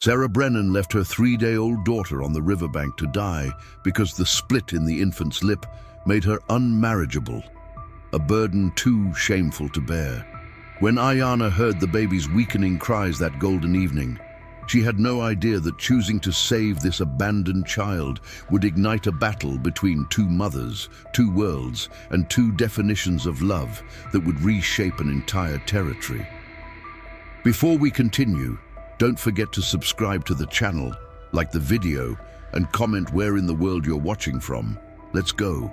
Sarah Brennan left her 3-day-old daughter on the riverbank to die because the split in the infant's lip made her unmarriageable, a burden too shameful to bear. When Aiyana heard the baby's weakening cries that golden evening, she had no idea that choosing to save this abandoned child would ignite a battle between two mothers, two worlds, and two definitions of love that would reshape an entire territory. Before we continue, don't forget to subscribe to the channel, like the video, and comment where in the world you're watching from. Let's go.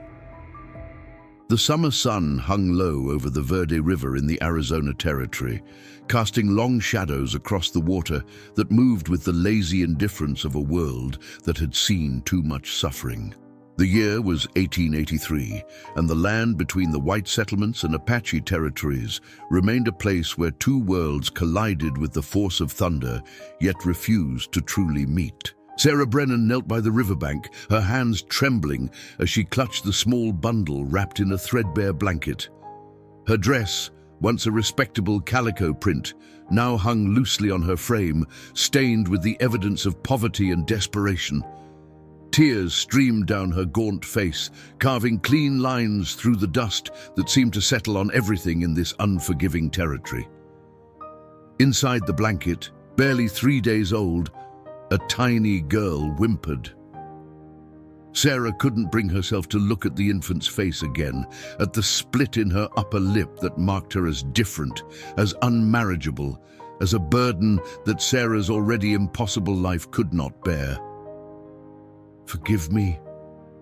The summer sun hung low over the Verde River in the Arizona Territory, casting long shadows across the water that moved with the lazy indifference of a world that had seen too much suffering. The year was 1883, and the land between the white settlements and Apache territories remained a place where two worlds collided with the force of thunder, yet refused to truly meet. Sarah Brennan knelt by the riverbank, her hands trembling as she clutched the small bundle wrapped in a threadbare blanket. Her dress, once a respectable calico print, now hung loosely on her frame, stained with the evidence of poverty and desperation. Tears streamed down her gaunt face, carving clean lines through the dust that seemed to settle on everything in this unforgiving territory. Inside the blanket, barely 3 days old, a tiny girl whimpered. Sarah couldn't bring herself to look at the infant's face again, at the split in her upper lip that marked her as different, as unmarriageable, as a burden that Sarah's already impossible life could not bear. "Forgive me,"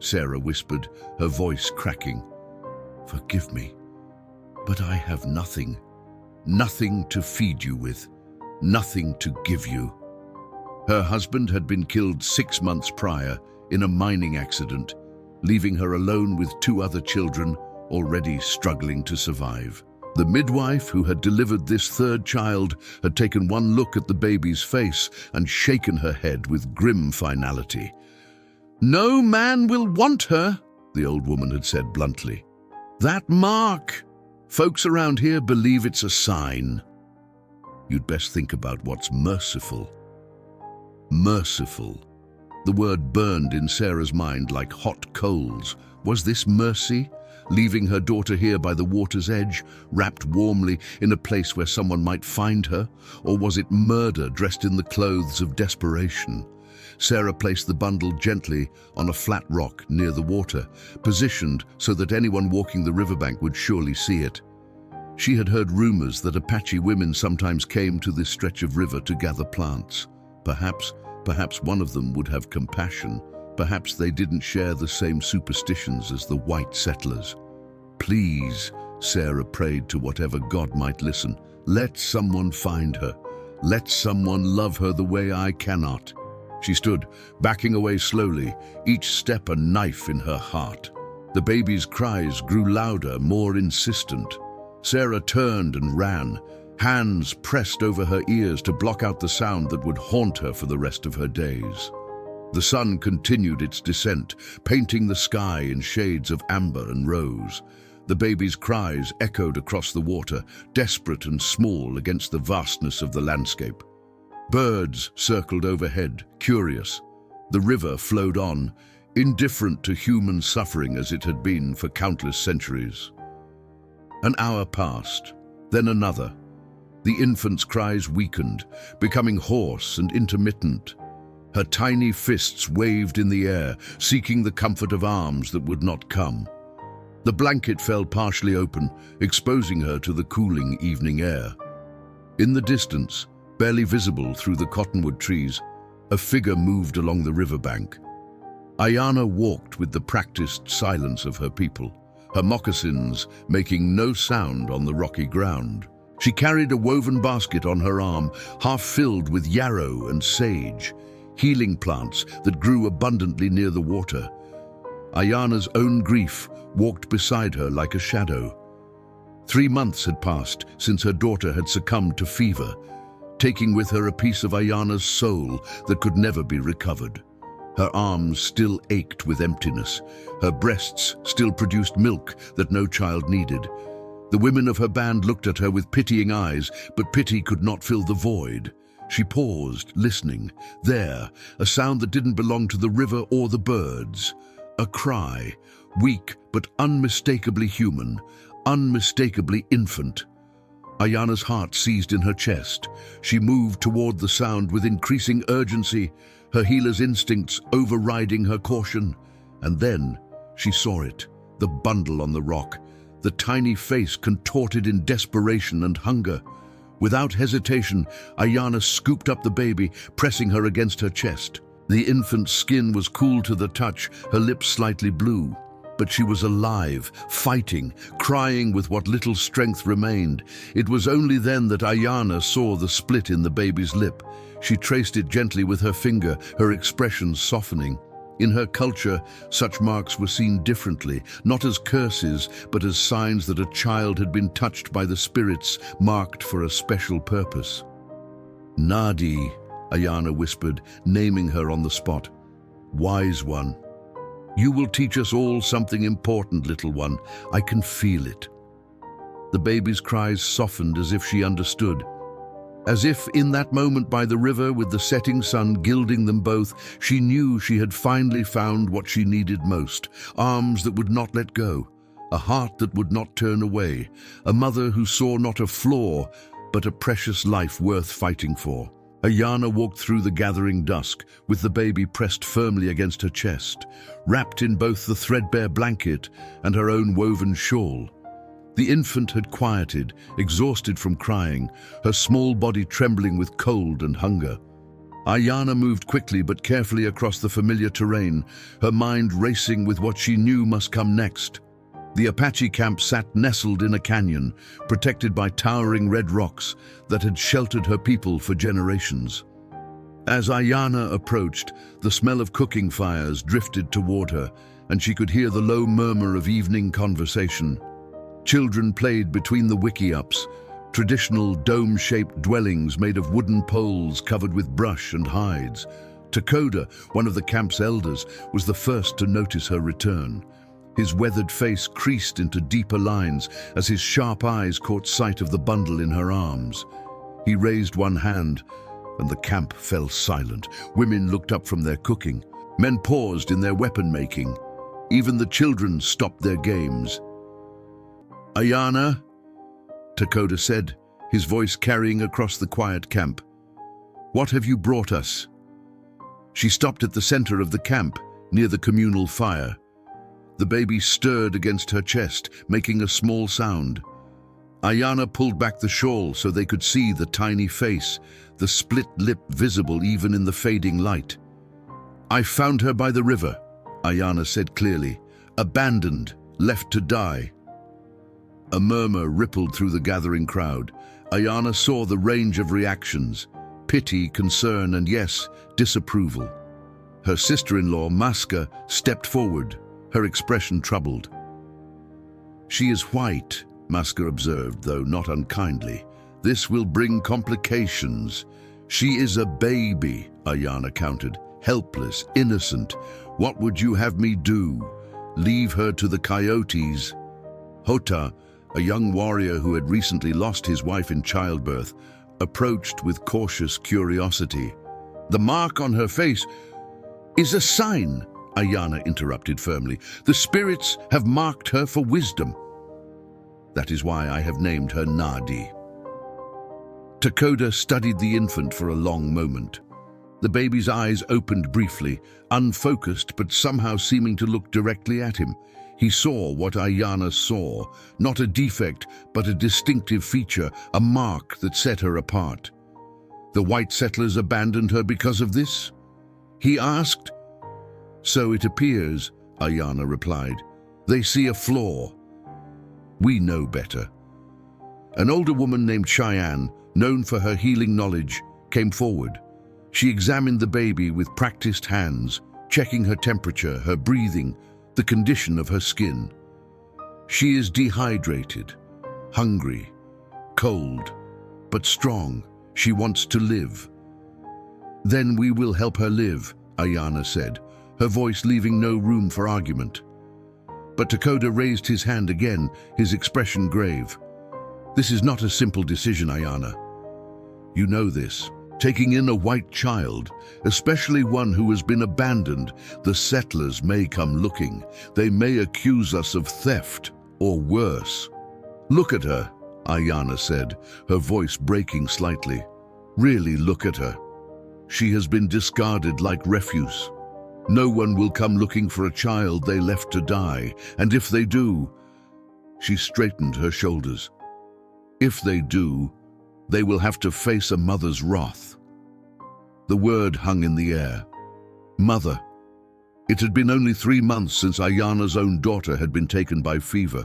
Sarah whispered, her voice cracking. "Forgive me, but I have nothing, nothing to feed you with, nothing to give you." Her husband had been killed 6 months prior in a mining accident, leaving her alone with 2 other children already struggling to survive. The midwife who had delivered this 3rd child had taken one look at the baby's face and shaken her head with grim finality. "No man will want her," the old woman had said bluntly. "That mark, folks around here believe it's a sign. You'd best think about what's merciful." Merciful. The word burned in Sarah's mind like hot coals. Was this mercy, leaving her daughter here by the water's edge, wrapped warmly in a place where someone might find her? Or was it murder dressed in the clothes of desperation? Sarah placed the bundle gently on a flat rock near the water, positioned so that anyone walking the riverbank would surely see it. She had heard rumors that Apache women sometimes came to this stretch of river to gather plants. Perhaps one of them would have compassion. Perhaps they didn't share the same superstitions as the white settlers. "Please," Sarah prayed to whatever God might listen, "let someone find her. Let someone love her the way I cannot." She stood, backing away slowly, each step a knife in her heart. The baby's cries grew louder, more insistent. Sarah turned and ran, hands pressed over her ears to block out the sound that would haunt her for the rest of her days. The sun continued its descent, painting the sky in shades of amber and rose. The baby's cries echoed across the water, desperate and small against the vastness of the landscape. Birds circled overhead, curious. The river flowed on, indifferent to human suffering as it had been for countless centuries. An hour passed, then another. The infant's cries weakened, becoming hoarse and intermittent. Her tiny fists waved in the air, seeking the comfort of arms that would not come. The blanket fell partially open, exposing her to the cooling evening air. In the distance, barely visible through the cottonwood trees, a figure moved along the riverbank. Aiyana walked with the practiced silence of her people, her moccasins making no sound on the rocky ground. She carried a woven basket on her arm, half filled with yarrow and sage, healing plants that grew abundantly near the water. Aiyana's own grief walked beside her like a shadow. 3 months had passed since her daughter had succumbed to fever, taking with her a piece of Aiyana's soul that could never be recovered. Her arms still ached with emptiness. Her breasts still produced milk that no child needed. The women of her band looked at her with pitying eyes, but pity could not fill the void. She paused, listening. There, a sound that didn't belong to the river or the birds. A cry, weak but unmistakably human, unmistakably infant. Aiyana's heart seized in her chest. She moved toward the sound with increasing urgency, her healer's instincts overriding her caution. And then she saw it, the bundle on the rock, the tiny face contorted in desperation and hunger. Without hesitation, Aiyana scooped up the baby, pressing her against her chest. The infant's skin was cool to the touch, her lips slightly blue. But she was alive, fighting, crying with what little strength remained. It was only then that Aiyana saw the split in the baby's lip. She traced it gently with her finger, her expression softening. In her culture, such marks were seen differently, not as curses, but as signs that a child had been touched by the spirits, marked for a special purpose. Nadi, Aiyana whispered, naming her on the spot. Wise one. You will teach us all something important, little one. I can feel it. The baby's cries softened as if she understood. As if in that moment by the river with the setting sun gilding them both, she knew she had finally found what she needed most. Arms that would not let go, a heart that would not turn away, a mother who saw not a flaw, but a precious life worth fighting for. Aiyana walked through the gathering dusk, with the baby pressed firmly against her chest, wrapped in both the threadbare blanket and her own woven shawl. The infant had quieted, exhausted from crying, her small body trembling with cold and hunger. Aiyana moved quickly but carefully across the familiar terrain, her mind racing with what she knew must come next. The Apache camp sat nestled in a canyon, protected by towering red rocks that had sheltered her people for generations. As Aiyana approached, the smell of cooking fires drifted toward her, and she could hear the low murmur of evening conversation. Children played between the wickiups, traditional dome-shaped dwellings made of wooden poles covered with brush and hides. Takoda, one of the camp's elders, was the first to notice her return. His weathered face creased into deeper lines as his sharp eyes caught sight of the bundle in her arms. He raised one hand, and the camp fell silent. Women looked up from their cooking. Men paused in their weapon-making. Even the children stopped their games. "Aiyana," Takoda said, his voice carrying across the quiet camp. "What have you brought us?" She stopped at the center of the camp, near the communal fire. The baby stirred against her chest, making a small sound. Aiyana pulled back the shawl so they could see the tiny face, the split lip visible even in the fading light. "I found her by the river," Aiyana said clearly, "abandoned, left to die." A murmur rippled through the gathering crowd. Aiyana saw the range of reactions: pity, concern, and yes, disapproval. Her sister-in-law, Maska, stepped forward, her expression troubled. "She is white," Maska observed, though not unkindly. "This will bring complications." "She is a baby," Aiyana countered. "Helpless, innocent. What would you have me do? Leave her to the coyotes?" Hota, a young warrior who had recently lost his wife in childbirth, approached with cautious curiosity. "The mark on her face is a sign," Aiyana interrupted firmly. "The spirits have marked her for wisdom. That is why I have named her Nadi." Takoda studied the infant for a long moment. The baby's eyes opened briefly, unfocused but somehow seeming to look directly at him. He saw what Aiyana saw, not a defect, but a distinctive feature, a mark that set her apart. "The white settlers abandoned her because of this?" he asked. "So it appears," Aiyana replied. "They see a flaw. We know better." An older woman named Cheyenne, known for her healing knowledge, came forward. She examined the baby with practiced hands, checking her temperature, her breathing, the condition of her skin. "She is dehydrated, hungry, cold, but strong. She wants to live." "Then we will help her live," Aiyana said, her voice leaving no room for argument. But Takoda raised his hand again, his expression grave. "This is not a simple decision, Aiyana. You know this. Taking in a white child, especially one who has been abandoned, the settlers may come looking. They may accuse us of theft, or worse. Look at her, Aiyana said, her voice breaking slightly. Really look at her. She has been discarded like refuse. No one will come looking for a child they left to die, and if they do, she straightened her shoulders. If they do, they will have to face a mother's wrath. The word hung in the air. Mother. It had been only 3 months since Aiyana's own daughter had been taken by fever.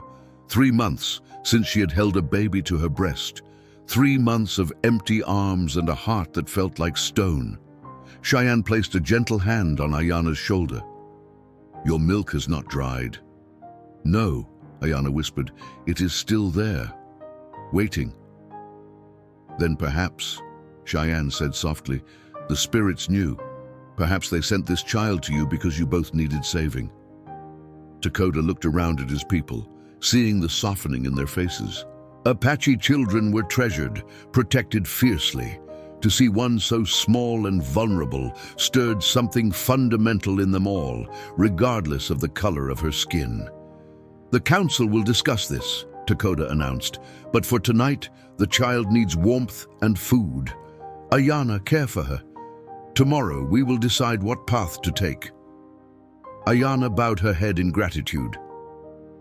3 months since she had held a baby to her breast. 3 months of empty arms and a heart that felt like stone. Cheyenne placed a gentle hand on Aiyana's shoulder. Your milk has not dried. No, Aiyana whispered, it is still there, waiting. Then perhaps, Cheyenne said softly, the spirits knew. Perhaps they sent this child to you because you both needed saving. Dakota looked around at his people, seeing the softening in their faces. Apache children were treasured, protected fiercely. To see one so small and vulnerable stirred something fundamental in them all, regardless of the color of her skin. The council will discuss this, Dakota announced, but for tonight, the child needs warmth and food. Aiyana, care for her. Tomorrow, we will decide what path to take. Aiyana bowed her head in gratitude.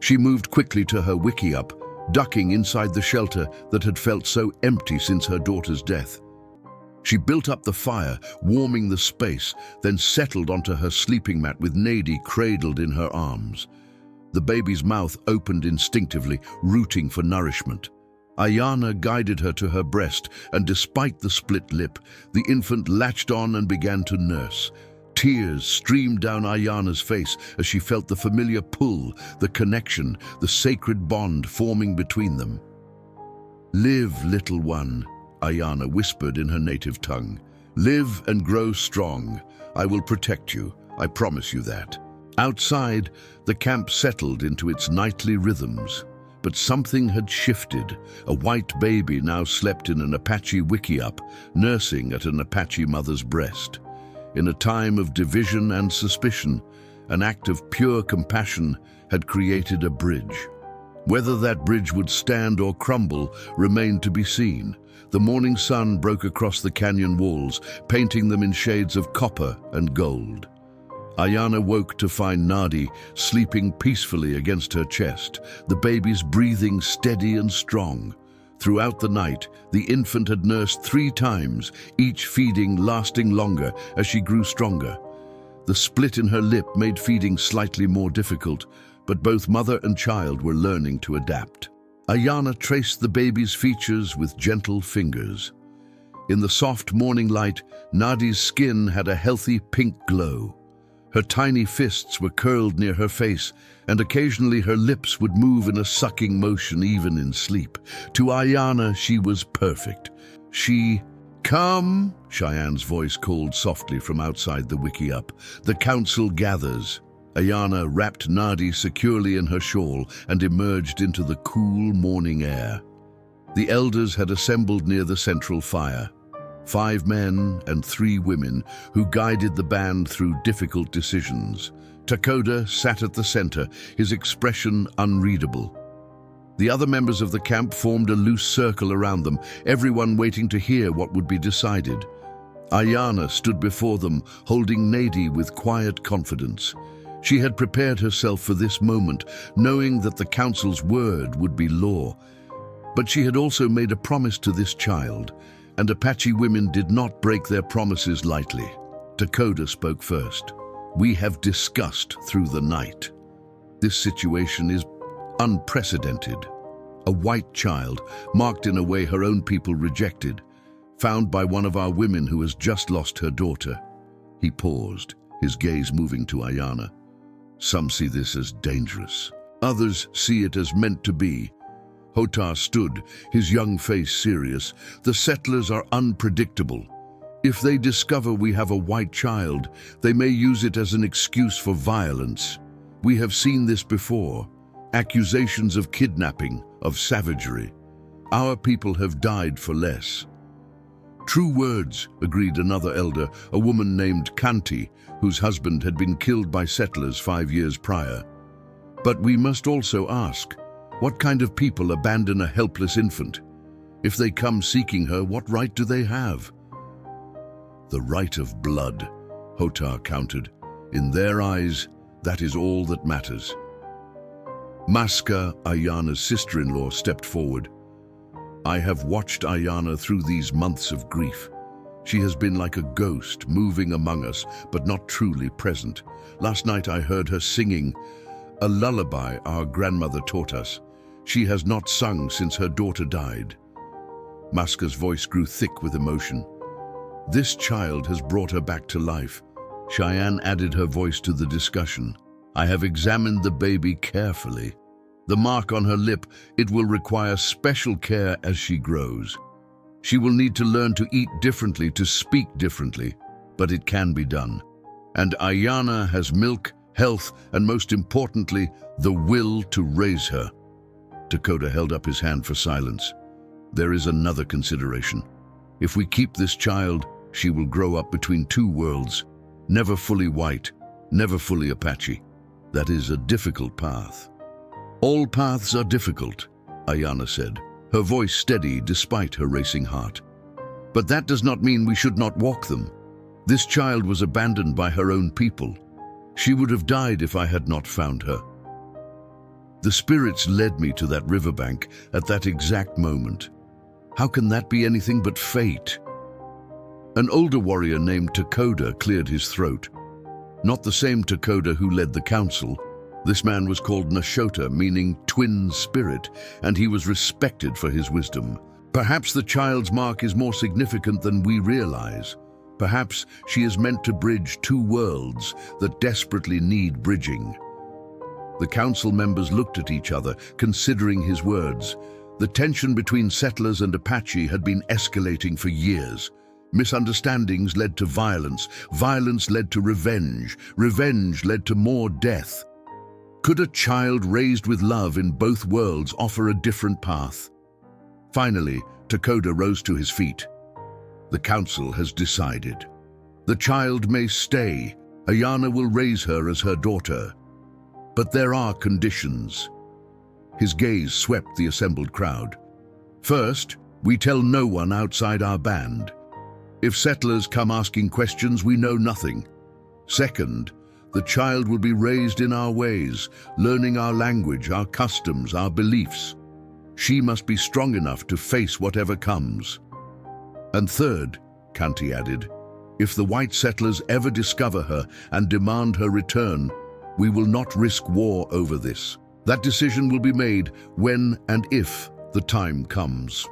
She moved quickly to her wickiup, ducking inside the shelter that had felt so empty since her daughter's death. She built up the fire, warming the space, then settled onto her sleeping mat with Nady cradled in her arms. The baby's mouth opened instinctively, rooting for nourishment. Aiyana guided her to her breast, and despite the split lip, the infant latched on and began to nurse. Tears streamed down Aiyana's face as she felt the familiar pull, the connection, the sacred bond forming between them. Live, little one, Aiyana whispered in her native tongue. Live and grow strong. I will protect you. I promise you that. Outside, the camp settled into its nightly rhythms. But something had shifted. A white baby now slept in an Apache wickiup, nursing at an Apache mother's breast. In a time of division and suspicion, an act of pure compassion had created a bridge. Whether that bridge would stand or crumble remained to be seen. The morning sun broke across the canyon walls, painting them in shades of copper and gold. Aiyana woke to find Nady sleeping peacefully against her chest, the baby's breathing steady and strong. Throughout the night, the infant had nursed 3 times, each feeding lasting longer as she grew stronger. The split in her lip made feeding slightly more difficult, but both mother and child were learning to adapt. Aiyana traced the baby's features with gentle fingers. In the soft morning light, Nady's skin had a healthy pink glow. Her tiny fists were curled near her face, and occasionally her lips would move in a sucking motion even in sleep. To Aiyana, she was perfect. Come, Cheyenne's voice called softly from outside the wickiup. The council gathers. Aiyana wrapped Nady securely in her shawl and emerged into the cool morning air. The elders had assembled near the central fire. 5 men and 3 women who guided the band through difficult decisions. Dakota sat at the center, his expression unreadable. The other members of the camp formed a loose circle around them, everyone waiting to hear what would be decided. Aiyana stood before them, holding Nady with quiet confidence. She had prepared herself for this moment, knowing that the council's word would be law. But she had also made a promise to this child, and Apache women did not break their promises lightly. Dakota spoke first. We have discussed through the night. This situation is unprecedented. A white child, marked in a way her own people rejected, found by one of our women who has just lost her daughter. He paused, his gaze moving to Aiyana. Some see this as dangerous. Others see it as meant to be. Hotar stood, his young face serious. The settlers are unpredictable. If they discover we have a white child, they may use it as an excuse for violence. We have seen this before. Accusations of kidnapping, of savagery. Our people have died for less. True words, agreed another elder, a woman named Kanti, whose husband had been killed by settlers 5 years prior. But we must also ask, what kind of people abandon a helpless infant? If they come seeking her, what right do they have? The right of blood, Hotar countered. In their eyes, that is all that matters. Maska, Aiyana's sister-in-law, stepped forward. I have watched Aiyana through these months of grief. She has been like a ghost, moving among us, but not truly present. Last night I heard her singing a lullaby our grandmother taught us. She has not sung since her daughter died. Maska's voice grew thick with emotion. This child has brought her back to life. Cheyenne added her voice to the discussion. I have examined the baby carefully. The mark on her lip, it will require special care as she grows. She will need to learn to eat differently, to speak differently, but it can be done. And Aiyana has milk, health, and most importantly, the will to raise her. Dakota held up his hand for silence. There is another consideration. If we keep this child, she will grow up between two worlds, never fully white, never fully Apache. That is a difficult path. All paths are difficult, Aiyana said, her voice steady despite her racing heart. But that does not mean we should not walk them. This child was abandoned by her own people. She would have died if I had not found her. The spirits led me to that riverbank at that exact moment. How can that be anything but fate? An older warrior named Takoda cleared his throat. Not the same Takoda who led the council. This man was called Nashota, meaning twin spirit, and he was respected for his wisdom. Perhaps the child's mark is more significant than we realize. Perhaps she is meant to bridge two worlds that desperately need bridging. The council members looked at each other, considering his words. The tension between settlers and Apache had been escalating for years. Misunderstandings led to violence. Violence led to revenge. Revenge led to more death. Could a child raised with love in both worlds offer a different path? Finally, Takoda rose to his feet. The council has decided. The child may stay. Aiyana will raise her as her daughter. But there are conditions. His gaze swept the assembled crowd. First, we tell no one outside our band. If settlers come asking questions, we know nothing. Second, the child will be raised in our ways, learning our language, our customs, our beliefs. She must be strong enough to face whatever comes. And third, Kanti added, if the white settlers ever discover her and demand her return, we will not risk war over this. That decision will be made when and if the time comes.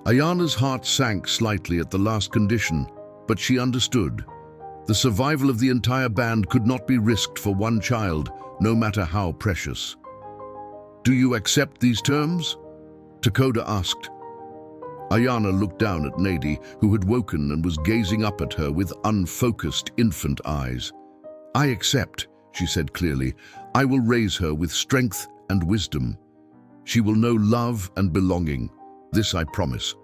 Aiyana's heart sank slightly at the last condition, but she understood. The survival of the entire band could not be risked for one child, no matter how precious. Do you accept these terms? Takoda asked. Aiyana looked down at Nady, who had woken and was gazing up at her with unfocused infant eyes. I accept, she said clearly. I will raise her with strength and wisdom. She will know love and belonging. This I promise.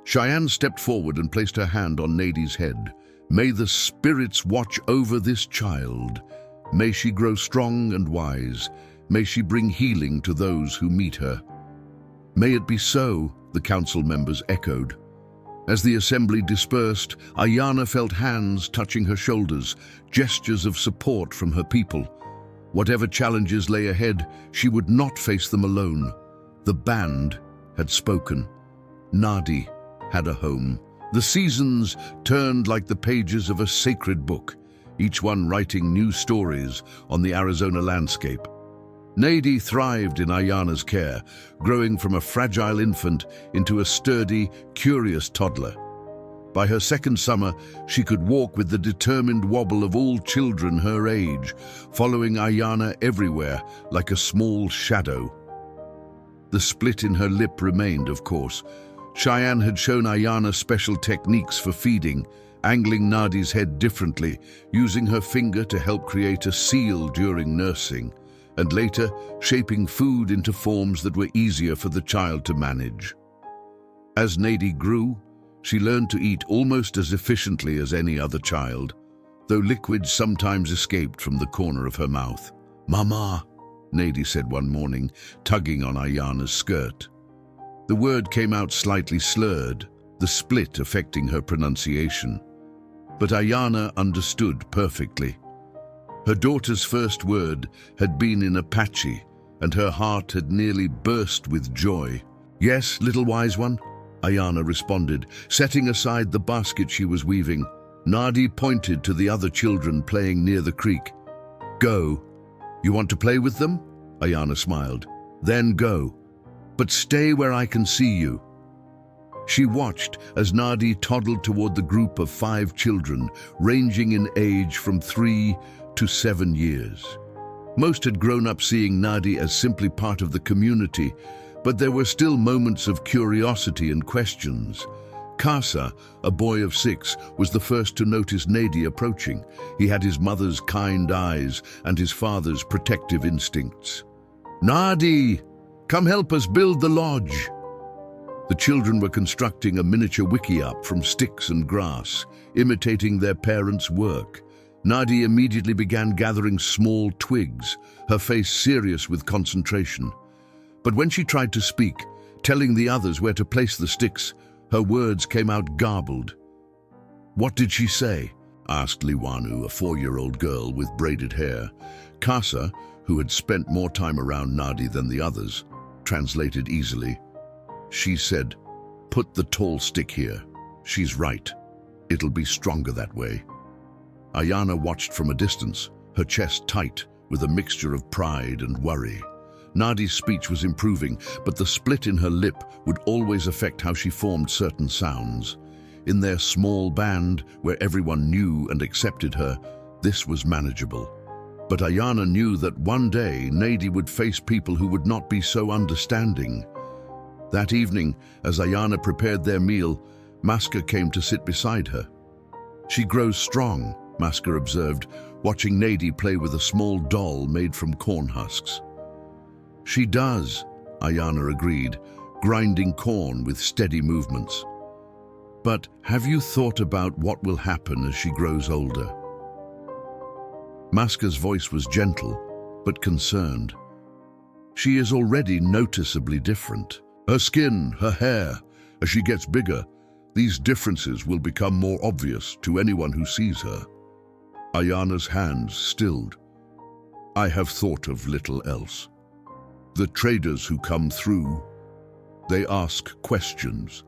Cheyenne stepped forward and placed her hand on Nady's head. May the spirits watch over this child. May she grow strong and wise. May she bring healing to those who meet her. May it be so, the council members echoed. As the assembly dispersed, Aiyana felt hands touching her shoulders, gestures of support from her people. Whatever challenges lay ahead, she would not face them alone. The band had spoken. Nadi had a home. The seasons turned like the pages of a sacred book, each one writing new stories on the Arizona landscape. Nady thrived in Aiyana's care, growing from a fragile infant into a sturdy, curious toddler. By her second summer, she could walk with the determined wobble of all children her age, following Aiyana everywhere like a small shadow. The split in her lip remained, of course. Cheyenne had shown Aiyana special techniques for feeding, angling Nadi's head differently, using her finger to help create a seal during nursing, and later shaping food into forms that were easier for the child to manage. As Nady grew, She learned to eat almost as efficiently as any other child, though liquids sometimes escaped from the corner of her mouth. "Mama," Nady said one morning, tugging on Aiyana's skirt. The word came out slightly slurred, the split affecting her pronunciation. But Aiyana understood perfectly. Her daughter's first word had been in Apache, and her heart had nearly burst with joy. "Yes, little wise one," Aiyana responded, setting aside the basket she was weaving. Nady pointed to the other children playing near the creek. "Go. You want to play with them?" Aiyana smiled. "Then go. But stay where I can see you." She watched as Nady toddled toward the group of 5 children, ranging in age from 3 to 7 years. Most had grown up seeing Nady as simply part of the community, but there were still moments of curiosity and questions. Kasa, a boy of 6, was the first to notice Nady approaching. He had his mother's kind eyes and his father's protective instincts. "Nady, come help us build the lodge." The children were constructing a miniature wickiup from sticks and grass, imitating their parents' work. Nady immediately began gathering small twigs, her face serious with concentration. But when she tried to speak, telling the others where to place the sticks, her words came out garbled. "What did she say?" asked Liwanu, a 4-year-old girl with braided hair. Kasa, who had spent more time around Nady than the others, translated easily. "She said, 'Put the tall stick here.' She's right. It'll be stronger that way." Aiyana watched from a distance, her chest tight with a mixture of pride and worry. Nady's speech was improving, but the split in her lip would always affect how she formed certain sounds. In their small band, where everyone knew and accepted her, this was manageable. But Aiyana knew that one day Nady would face people who would not be so understanding. That evening, as Aiyana prepared their meal, Maska came to sit beside her. "She grows strong," Maska observed, watching Nady play with a small doll made from corn husks. "She does," Aiyana agreed, grinding corn with steady movements. "But have you thought about what will happen as she grows older?" Maska's voice was gentle, but concerned. "She is already noticeably different. Her skin, her hair, as she gets bigger, these differences will become more obvious to anyone who sees her." Aiyana's hands stilled. "I have thought of little else. The traders who come through, they ask questions.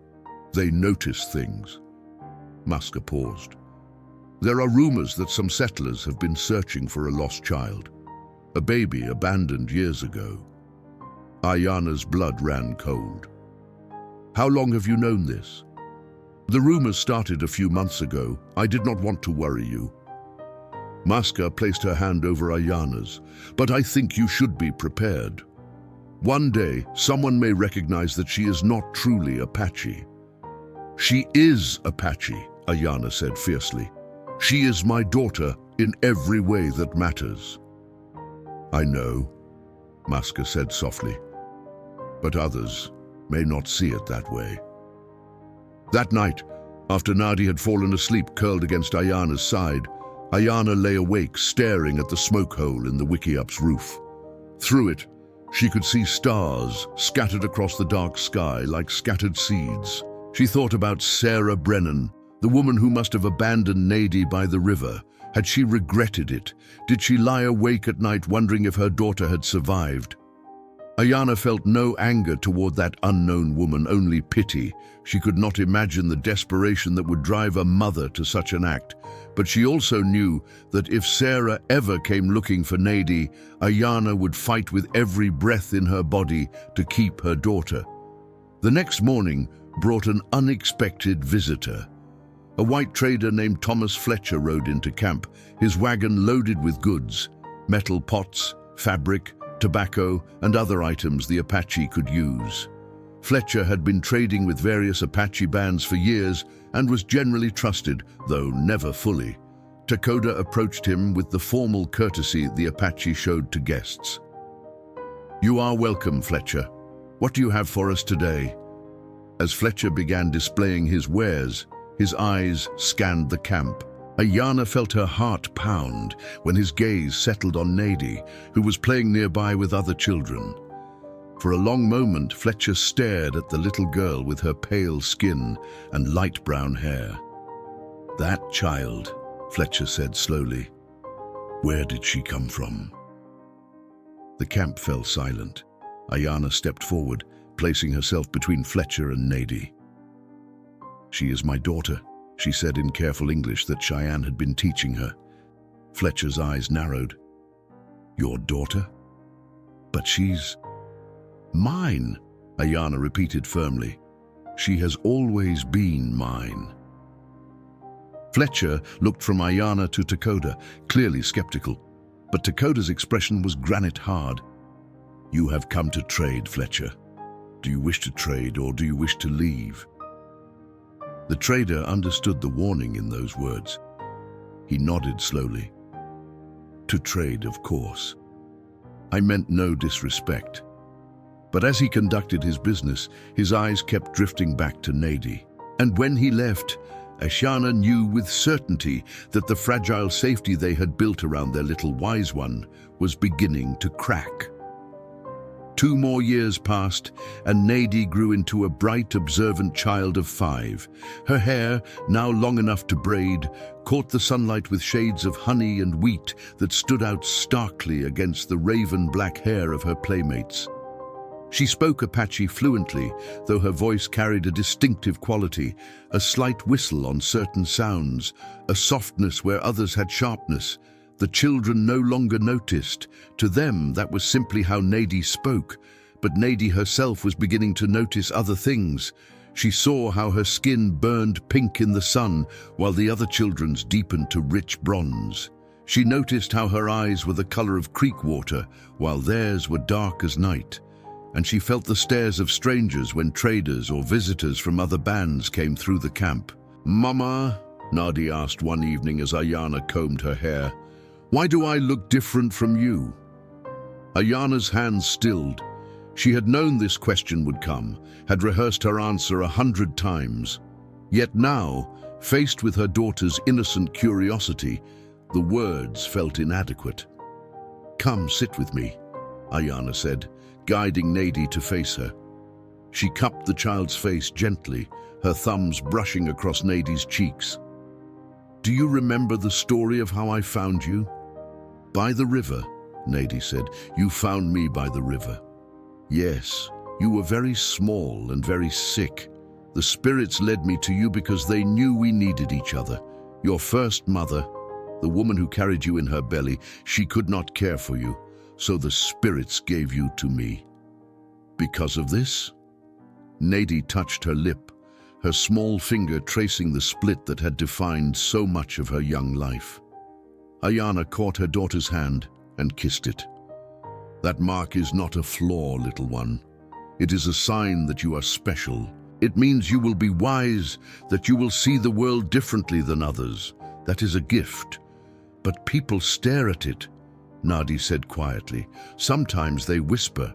They notice things." Maska paused. "There are rumors that some settlers have been searching for a lost child, a baby abandoned years ago." Aiyana's blood ran cold. "How long have you known this?" "The rumors started a few months ago. I did not want to worry you." Maska placed her hand over Aiyana's. "But I think you should be prepared. One day, someone may recognize that she is not truly Apache." "She is Apache," Aiyana said fiercely. "She is my daughter in every way that matters." "I know," Maska said softly, "but others may not see it that way." That night, after Nady had fallen asleep curled against Aiyana's side, Aiyana lay awake staring at the smoke hole in the wickiup's roof. Through it, she could see stars scattered across the dark sky like scattered seeds. She thought about Sarah Brennan, the woman who must have abandoned Nady by the river. Had she regretted it? Did she lie awake at night wondering if her daughter had survived? Aiyana felt no anger toward that unknown woman, only pity. She could not imagine the desperation that would drive a mother to such an act. But she also knew that if Sarah ever came looking for Nady, Aiyana would fight with every breath in her body to keep her daughter. The next morning brought an unexpected visitor. A white trader named Thomas Fletcher rode into camp, his wagon loaded with goods, metal pots, fabric, tobacco, and other items the Apache could use. Fletcher had been trading with various Apache bands for years and was generally trusted, though never fully. Takoda approached him with the formal courtesy the Apache showed to guests. "You are welcome, Fletcher. What do you have for us today?" As Fletcher began displaying his wares, his eyes scanned the camp. Aiyana felt her heart pound when his gaze settled on Nadie, who was playing nearby with other children. For a long moment, Fletcher stared at the little girl with her pale skin and light brown hair. "That child," Fletcher said slowly. "Where did she come from?" The camp fell silent. Aiyana stepped forward, placing herself between Fletcher and Nadie. "She is my daughter," she said in careful English that Cheyenne had been teaching her. Fletcher's eyes narrowed. "Your daughter? But she's mine," Aiyana repeated firmly. "She has always been mine." Fletcher looked from Aiyana to Takoda, clearly skeptical. But Takoda's expression was granite hard. "You have come to trade, Fletcher. Do you wish to trade or do you wish to leave?" The trader understood the warning in those words. He nodded slowly. "To trade, of course. I meant no disrespect." But as he conducted his business, his eyes kept drifting back to Nadie. And when he left, Aiyana knew with certainty that the fragile safety they had built around their little wise one was beginning to crack. 2 more years passed, and Nadie grew into a bright, observant child of 5. Her hair, now long enough to braid, caught the sunlight with shades of honey and wheat that stood out starkly against the raven-black hair of her playmates. She spoke Apache fluently, though her voice carried a distinctive quality, a slight whistle on certain sounds, a softness where others had sharpness. The children no longer noticed. To them, that was simply how Nadie spoke. But Nadie herself was beginning to notice other things. She saw how her skin burned pink in the sun, while the other children's deepened to rich bronze. She noticed how her eyes were the color of creek water, while theirs were dark as night. And she felt the stares of strangers when traders or visitors from other bands came through the camp. "Mama," Nadie asked one evening as Aiyana combed her hair, "why do I look different from you?" Aiyana's hands stilled. She had known this question would come, had rehearsed her answer 100 times. Yet now, faced with her daughter's innocent curiosity, the words felt inadequate. "Come, sit with me," Aiyana said, guiding Nadie to face her. She cupped the child's face gently, her thumbs brushing across Nadie's cheeks. "Do you remember the story of how I found you?" "By the river," Nadie said. "You found me by the river." "Yes, you were very small and very sick. The spirits led me to you because they knew we needed each other. Your first mother, the woman who carried you in her belly, she could not care for you, so the spirits gave you to me." "Because of this?" Nadie touched her lip, her small finger tracing the split that had defined so much of her young life. Aiyana caught her daughter's hand and kissed it. "That mark is not a flaw, little one. It is a sign that you are special. It means you will be wise, that you will see the world differently than others. That is a gift. But people stare at it," Nadie said quietly. "Sometimes they whisper."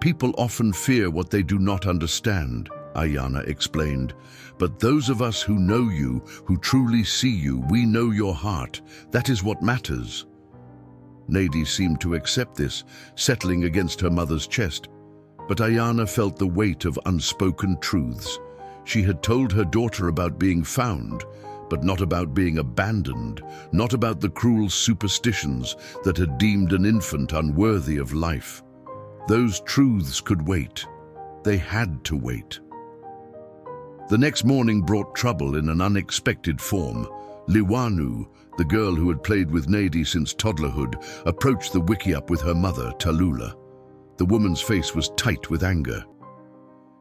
"People often fear what they do not understand," Aiyana explained. "But those of us who know you, who truly see you, we know your heart. That is what matters." Nadie seemed to accept this, settling against her mother's chest. But Aiyana felt the weight of unspoken truths. She had told her daughter about being found, but not about being abandoned, not about the cruel superstitions that had deemed an infant unworthy of life. Those truths could wait. They had to wait. The next morning brought trouble in an unexpected form. Liwanu, the girl who had played with Nadie since toddlerhood, approached the wickiup with her mother, Tallulah. The woman's face was tight with anger.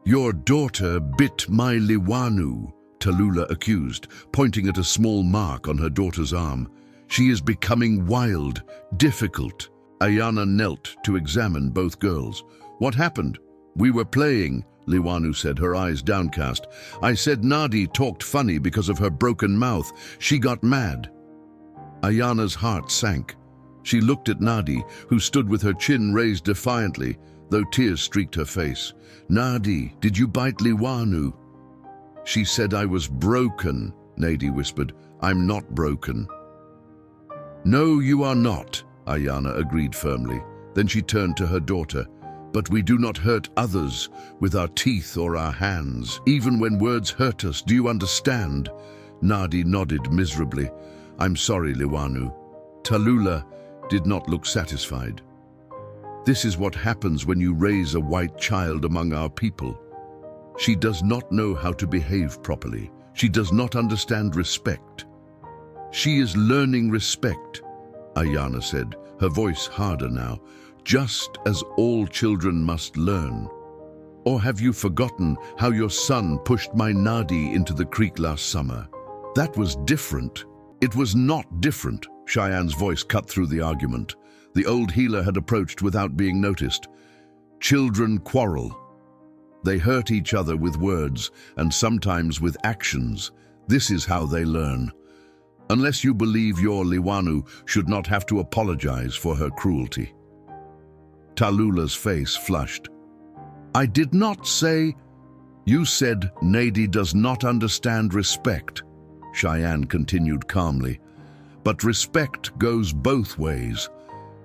"Your daughter bit my Liwanu," Tallulah accused, pointing at a small mark on her daughter's arm. "She is becoming wild, difficult." Aiyana knelt to examine both girls. "What happened?" "We were playing," Liwanu said, her eyes downcast. "I said Nadie talked funny because of her broken mouth. She got mad." Aiyana's heart sank. She looked at Nadie, who stood with her chin raised defiantly. though tears streaked her face. "Nadi, did you bite Liwanu?" "She said I was broken," Nadi whispered. "I'm not broken." "No, you are not," Aiyana agreed firmly. Then she turned to her daughter. "But we do not hurt others with our teeth or our hands, even when words hurt us. Do you understand?" Nadi nodded miserably. "I'm sorry, Liwanu." Tallulah did not look satisfied. "This is what happens when you raise a white child among our people. She does not know how to behave properly. She does not understand respect." "She is learning respect," Aiyana said, her voice harder now, "just as all children must learn. Or have you forgotten how your son pushed my Nadi into the creek last summer? That was different." "It was not different," Cheyenne's voice cut through the argument. The old healer had approached without being noticed. "Children quarrel. They hurt each other with words and sometimes with actions. This is how they learn. Unless you believe your Liwanu should not have to apologize for her cruelty." Tallulah's face flushed. "I did not say—" "You said Nadi does not understand respect," Cheyenne continued calmly. "But respect goes both ways.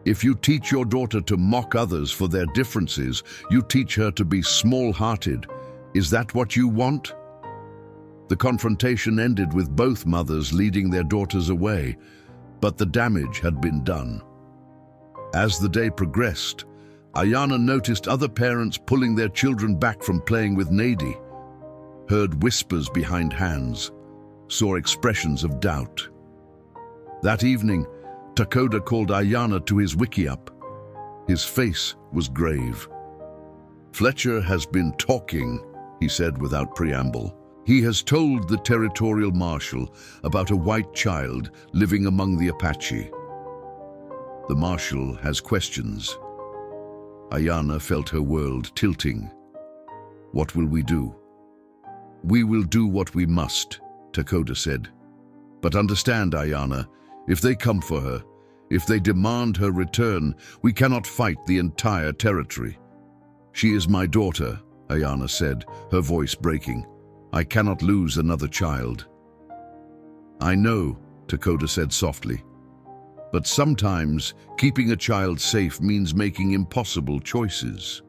If you teach your daughter to mock others for their differences, you teach her to be small-hearted. Is that what you want?" The confrontation ended with both mothers leading their daughters away, but the damage had been done. As the day progressed, Aiyana noticed other parents pulling their children back from playing with Nadi, heard whispers behind hands, saw expressions of doubt. That evening, Takoda called Aiyana to his wickiup. His face was grave. "Fletcher has been talking," he said without preamble. "He has told the territorial marshal about a white child living among the Apache. The marshal has questions." Aiyana felt her world tilting. "What will we do?" "We will do what we must," Takoda said. "But understand, Aiyana, if they come for her, if they demand her return, we cannot fight the entire territory." "She is my daughter," Aiyana said, her voice breaking. "I cannot lose another child." "I know," Takoda said softly. "But sometimes keeping a child safe means making impossible choices."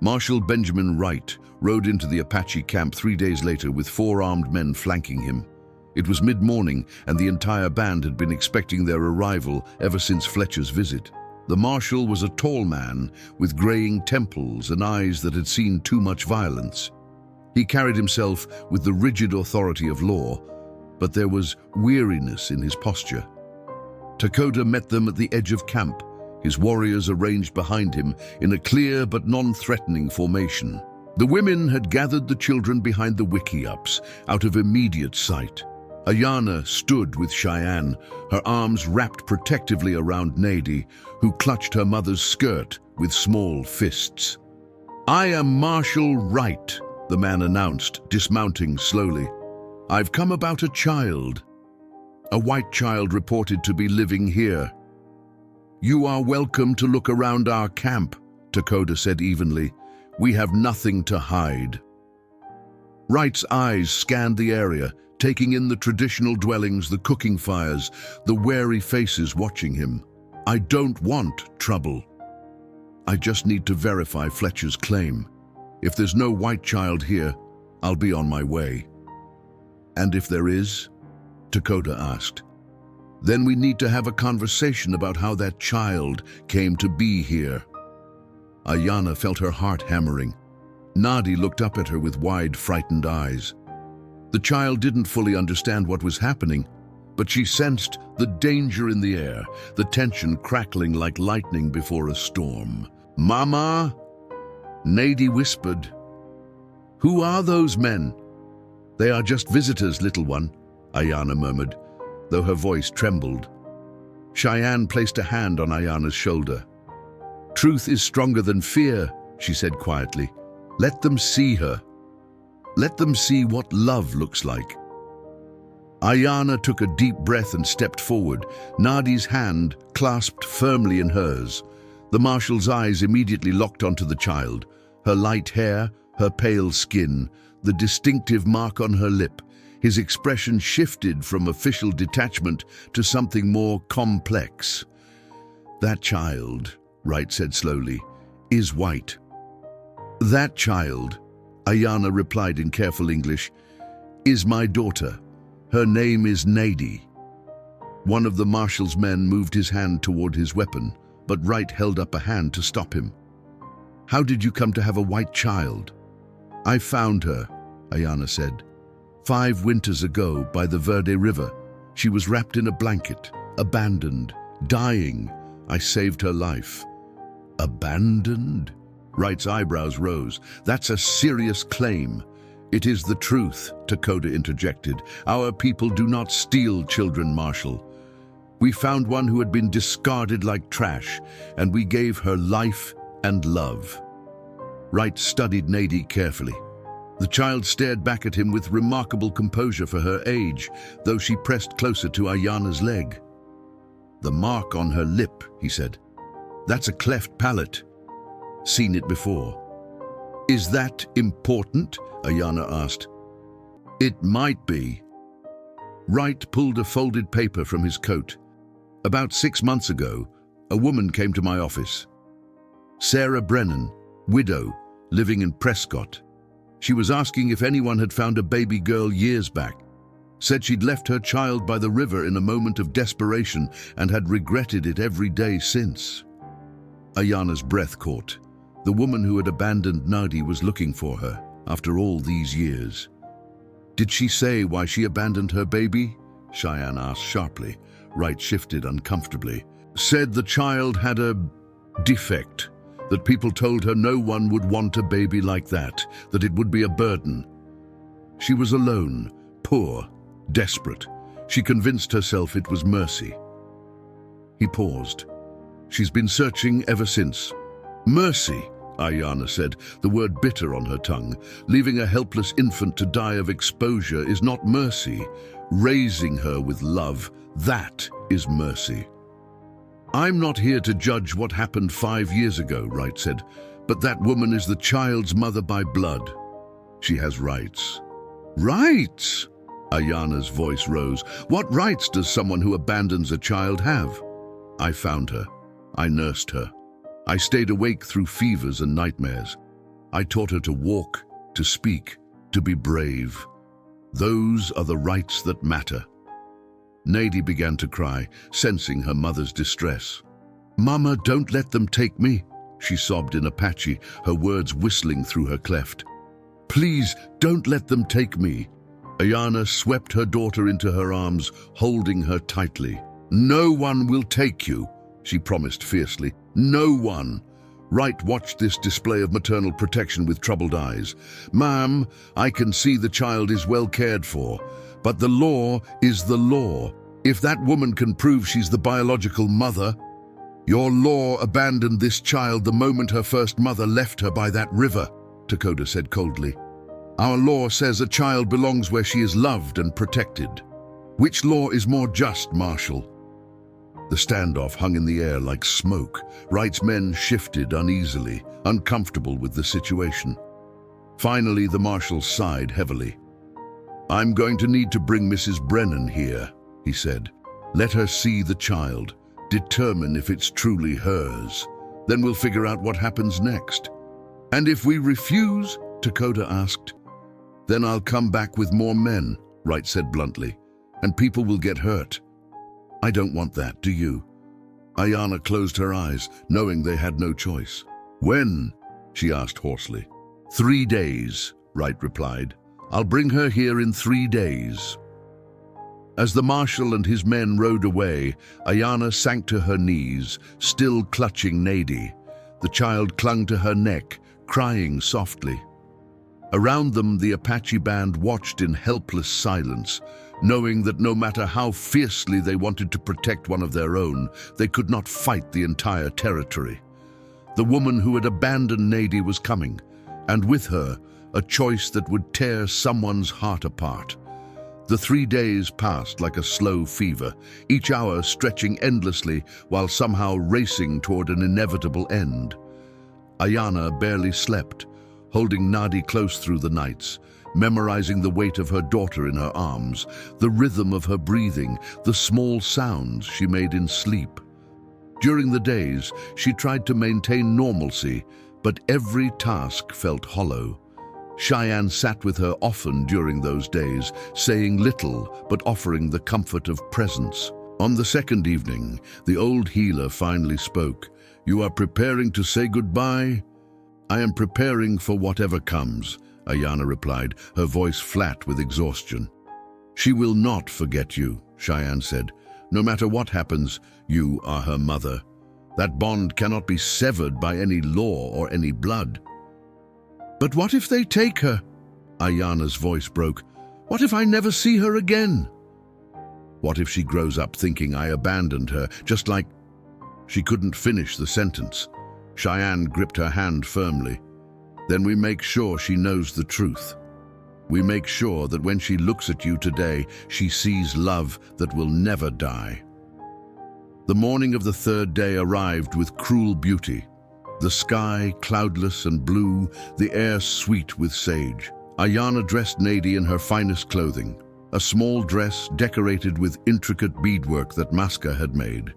Marshal Benjamin Wright rode into the Apache camp 3 days later with 4 armed men flanking him. It was mid-morning, and the entire band had been expecting their arrival ever since Fletcher's visit. The marshal was a tall man with graying temples and eyes that had seen too much violence. He carried himself with the rigid authority of law, but there was weariness in his posture. Takoda met them at the edge of camp, his warriors arranged behind him in a clear but non-threatening formation. The women had gathered the children behind the wickiups, out of immediate sight. Aiyana stood with Cheyenne, her arms wrapped protectively around Nadi, who clutched her mother's skirt with small fists. "I am Marshal Wright," the man announced, dismounting slowly. "I've come about a child. A white child reported to be living here." "You are welcome to look around our camp," Takoda said evenly. "We have nothing to hide." Wright's eyes scanned the area, taking in the traditional dwellings, the cooking fires, the wary faces watching him. "I don't want trouble. I just need to verify Fletcher's claim. If there's no white child here, I'll be on my way." "And if there is?" Takoda asked. "Then we need to have a conversation about how that child came to be here." Aiyana felt her heart hammering. Nadi looked up at her with wide, frightened eyes. The child didn't fully understand what was happening, but she sensed the danger in the air, the tension crackling like lightning before a storm. "Mama?" Nadi whispered. "Who are those men?" "They are just visitors, little one," Aiyana murmured, though her voice trembled. Cheyenne placed a hand on Aiyana's shoulder. "Truth is stronger than fear," she said quietly. "Let them see her. Let them see what love looks like." Aiyana took a deep breath and stepped forward, Nadi's hand clasped firmly in hers. The marshal's eyes immediately locked onto the child, her light hair, her pale skin, the distinctive mark on her lip. His expression shifted from official detachment to something more complex. "That child," Wright said slowly, "is white." "That child," Aiyana replied in careful English, "is my daughter. Her name is Nady." One of the marshal's men moved his hand toward his weapon, but Wright held up a hand to stop him. "How did you come to have a white child?" "I found her," Aiyana said. 5 winters ago by the Verde River. She was wrapped in a blanket, abandoned, dying. I saved her life." "Abandoned?" Wright's eyebrows rose. "That's a serious claim." "It is the truth," Dakota interjected. "Our people do not steal children, Marshal. We found one who had been discarded like trash, and we gave her life and love." Wright studied Nady carefully. The child stared back at him with remarkable composure for her age, though she pressed closer to Aiyana's leg. "The mark on her lip," he said. "That's a cleft palate. Seen it before." "Is that important?" Aiyana asked. "It might be." Wright pulled a folded paper from his coat. "About 6 months ago, a woman came to my office. Sarah Brennan, widow, living in Prescott. She was asking if anyone had found a baby girl years back. Said she'd left her child by the river in a moment of desperation and had regretted it every day since." Aiyana's breath caught. The woman who had abandoned Nady was looking for her after all these years. "Did she say why she abandoned her baby?" Cheyenne asked sharply. Wright shifted uncomfortably. "Said the child had a defect, that people told her no one would want a baby like that it would be a burden. She was alone, poor, desperate. She convinced herself it was mercy." He paused. "She's been searching ever since." "Mercy," Aiyana said, the word bitter on her tongue. "Leaving a helpless infant to die of exposure is not mercy. Raising her with love, that is mercy." "I'm not here to judge what happened 5 years ago," Wright said, "but that woman is the child's mother by blood. She has rights." "Rights?" Aiyana's voice rose. "What rights does someone who abandons a child have?" "I found her. I nursed her. I stayed awake through fevers and nightmares. I taught her to walk, to speak, to be brave. Those are the rights that matter." Nady began to cry, sensing her mother's distress. "Mama, don't let them take me," she sobbed in Apache, her words whistling through her cleft. "Please, don't let them take me." Aiyana swept her daughter into her arms, holding her tightly. "No one will take you," she promised fiercely. "No one." Wright watched this display of maternal protection with troubled eyes. "Ma'am, I can see the child is well cared for, but the law is the law. If that woman can prove she's the biological mother..." "Your law abandoned this child the moment her first mother left her by that river," Dakota said coldly. "Our law says a child belongs where she is loved and protected. Which law is more just, Marshal?" The standoff hung in the air like smoke. Wright's men shifted uneasily, uncomfortable with the situation. Finally, the Marshal sighed heavily. "I'm going to need to bring Mrs. Brennan here," he said. "Let her see the child, determine if it's truly hers. Then we'll figure out what happens next." "And if we refuse?" Dakota asked. "Then I'll come back with more men," Wright said bluntly, "and people will get hurt. I don't want that, do you?" Aiyana closed her eyes, knowing they had no choice. "When?" she asked hoarsely. 3 days, Wright replied. "I'll bring her here in 3 days." As the Marshal and his men rode away, Aiyana sank to her knees, still clutching Nady. The child clung to her neck, crying softly. Around them, the Apache band watched in helpless silence, knowing that no matter how fiercely they wanted to protect one of their own, they could not fight the entire territory. The woman who had abandoned Nady was coming, and with her, a choice that would tear someone's heart apart. The 3 days passed like a slow fever, each hour stretching endlessly while somehow racing toward an inevitable end. Aiyana barely slept, holding Nadi close through the nights, memorizing the weight of her daughter in her arms, the rhythm of her breathing, the small sounds she made in sleep. During the days, she tried to maintain normalcy, but every task felt hollow. Cheyenne sat with her often during those days, saying little but offering the comfort of presence. On the second evening, the old healer finally spoke. "You are preparing to say goodbye?" "I am preparing for whatever comes," Aiyana replied, her voice flat with exhaustion. "She will not forget you," Cheyenne said. "No matter what happens, you are her mother. That bond cannot be severed by any law or any blood." "But what if they take her?" Aiyana's voice broke. "What if I never see her again?" "What if she grows up thinking I abandoned her, just like—" She couldn't finish the sentence. Cheyenne gripped her hand firmly. "Then we make sure she knows the truth. We make sure that when she looks at you today, she sees love that will never die." The morning of the third day arrived with cruel beauty. The sky cloudless and blue, the air sweet with sage. Aiyana dressed Nadi in her finest clothing, a small dress decorated with intricate beadwork that Maska had made.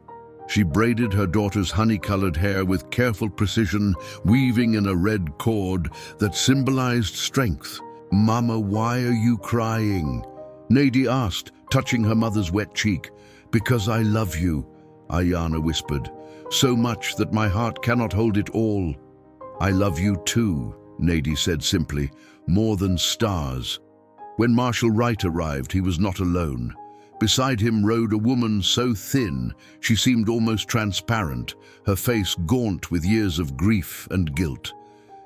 She braided her daughter's honey-colored hair with careful precision, weaving in a red cord that symbolized strength. "Mama, why are you crying?" Nadi asked, touching her mother's wet cheek. "Because I love you," Aiyana whispered. "So much that my heart cannot hold it all." "I love you too," Nadi said simply, "more than stars." When Marshal Wright arrived, he was not alone. Beside him rode a woman so thin she seemed almost transparent, her face gaunt with years of grief and guilt.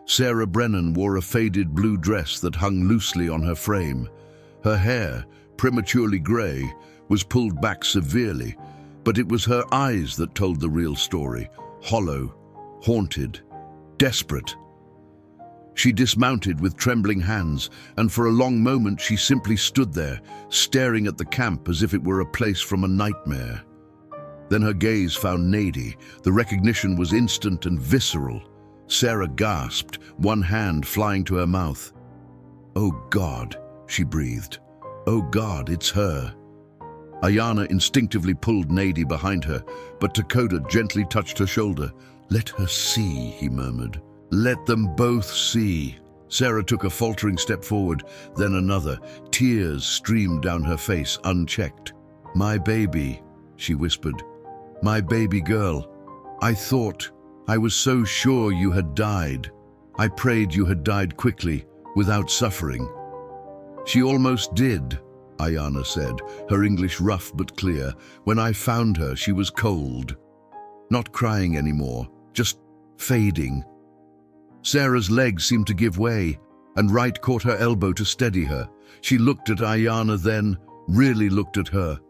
Sarah Brennan wore a faded blue dress that hung loosely on her frame. Her hair, prematurely grey, was pulled back severely, but it was her eyes that told the real story, hollow, haunted, desperate. She dismounted with trembling hands, and for a long moment she simply stood there, staring at the camp as if it were a place from a nightmare. Then her gaze found Nadi. The recognition was instant and visceral. Sarah gasped, one hand flying to her mouth. "Oh God," she breathed. "Oh God, it's her." Aiyana instinctively pulled Nadi behind her, but Takoda gently touched her shoulder. "Let her see," he murmured. "Let them both see." Sarah took a faltering step forward, then another. Tears streamed down her face, unchecked. "My baby," she whispered. "My baby girl. I was so sure you had died. I prayed you had died quickly, without suffering." "She almost did," Aiyana said, her English rough but clear. "When I found her, she was cold. Not crying anymore, just fading." Sarah's legs seemed to give way, and Wright caught her elbow to steady her. She looked at Aiyana then, really looked at her.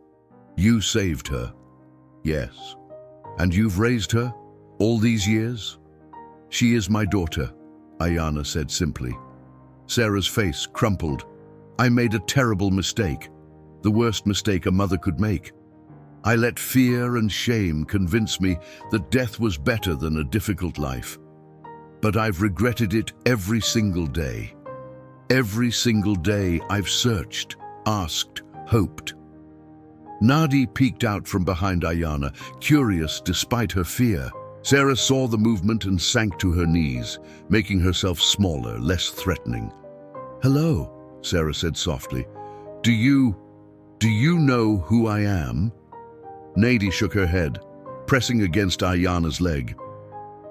"You saved her." "Yes." "And you've raised her? All these years?" "She is my daughter," Aiyana said simply. Sarah's face crumpled. "I made a terrible mistake, the worst mistake a mother could make. I let fear and shame convince me that death was better than a difficult life. But I've regretted it every single day. Every single day I've searched, asked, hoped." Nadi peeked out from behind Aiyana, curious despite her fear. Sarah saw the movement and sank to her knees, making herself smaller, less threatening. "Hello," Sarah said softly. Do you know who I am?" Nadi shook her head, pressing against Aiyana's leg.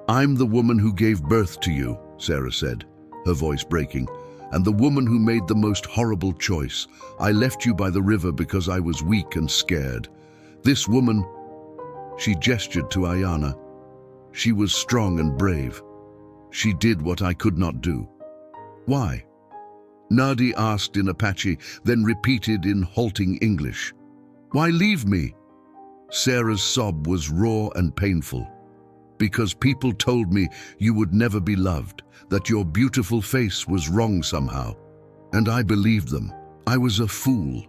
"I'm the woman who gave birth to you," Sarah said, her voice breaking, "and the woman who made the most horrible choice. I left you by the river because I was weak and scared. This woman—" She gestured to Aiyana. "She was strong and brave. She did what I could not do." "Why?" Nadi asked in Apache, then repeated in halting English. "Why leave me?" Sarah's sob was raw and painful. "Because people told me you would never be loved, that your beautiful face was wrong somehow. And I believed them. I was a fool.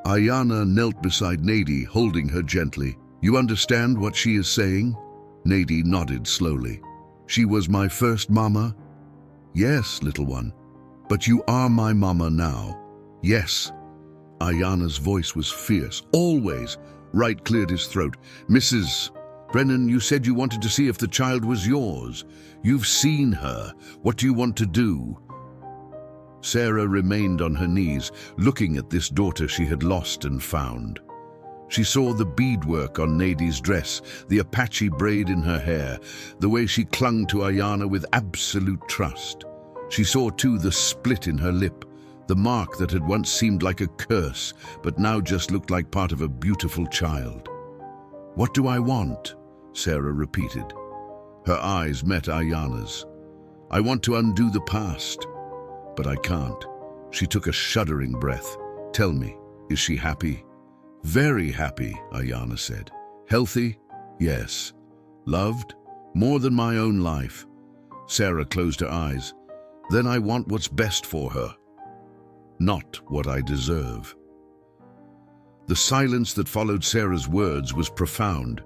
Aiyana knelt beside Nady, holding her gently. You understand what she is saying? Nady nodded slowly. She was my first mama? Yes, little one. But you are my mama now. Yes. Aiyana's voice was fierce, always. Wright cleared his throat. Mrs. Brennan, you said you wanted to see if the child was yours. You've seen her. What do you want to do? Sarah remained on her knees, looking at this daughter she had lost and found. She saw the beadwork on Nady's dress, the Apache braid in her hair, the way she clung to Aiyana with absolute trust. She saw, too, the split in her lip, the mark that had once seemed like a curse, but now just looked like part of a beautiful child. What do I want? Sarah repeated. Her eyes met Aiyana's. I want to undo the past, but I can't. She took a shuddering breath. Tell me, is she happy? Very happy, Aiyana said. Healthy? Yes. Loved? More than my own life. Sarah closed her eyes. Then I want what's best for her, not what I deserve. The silence that followed Sarah's words was profound.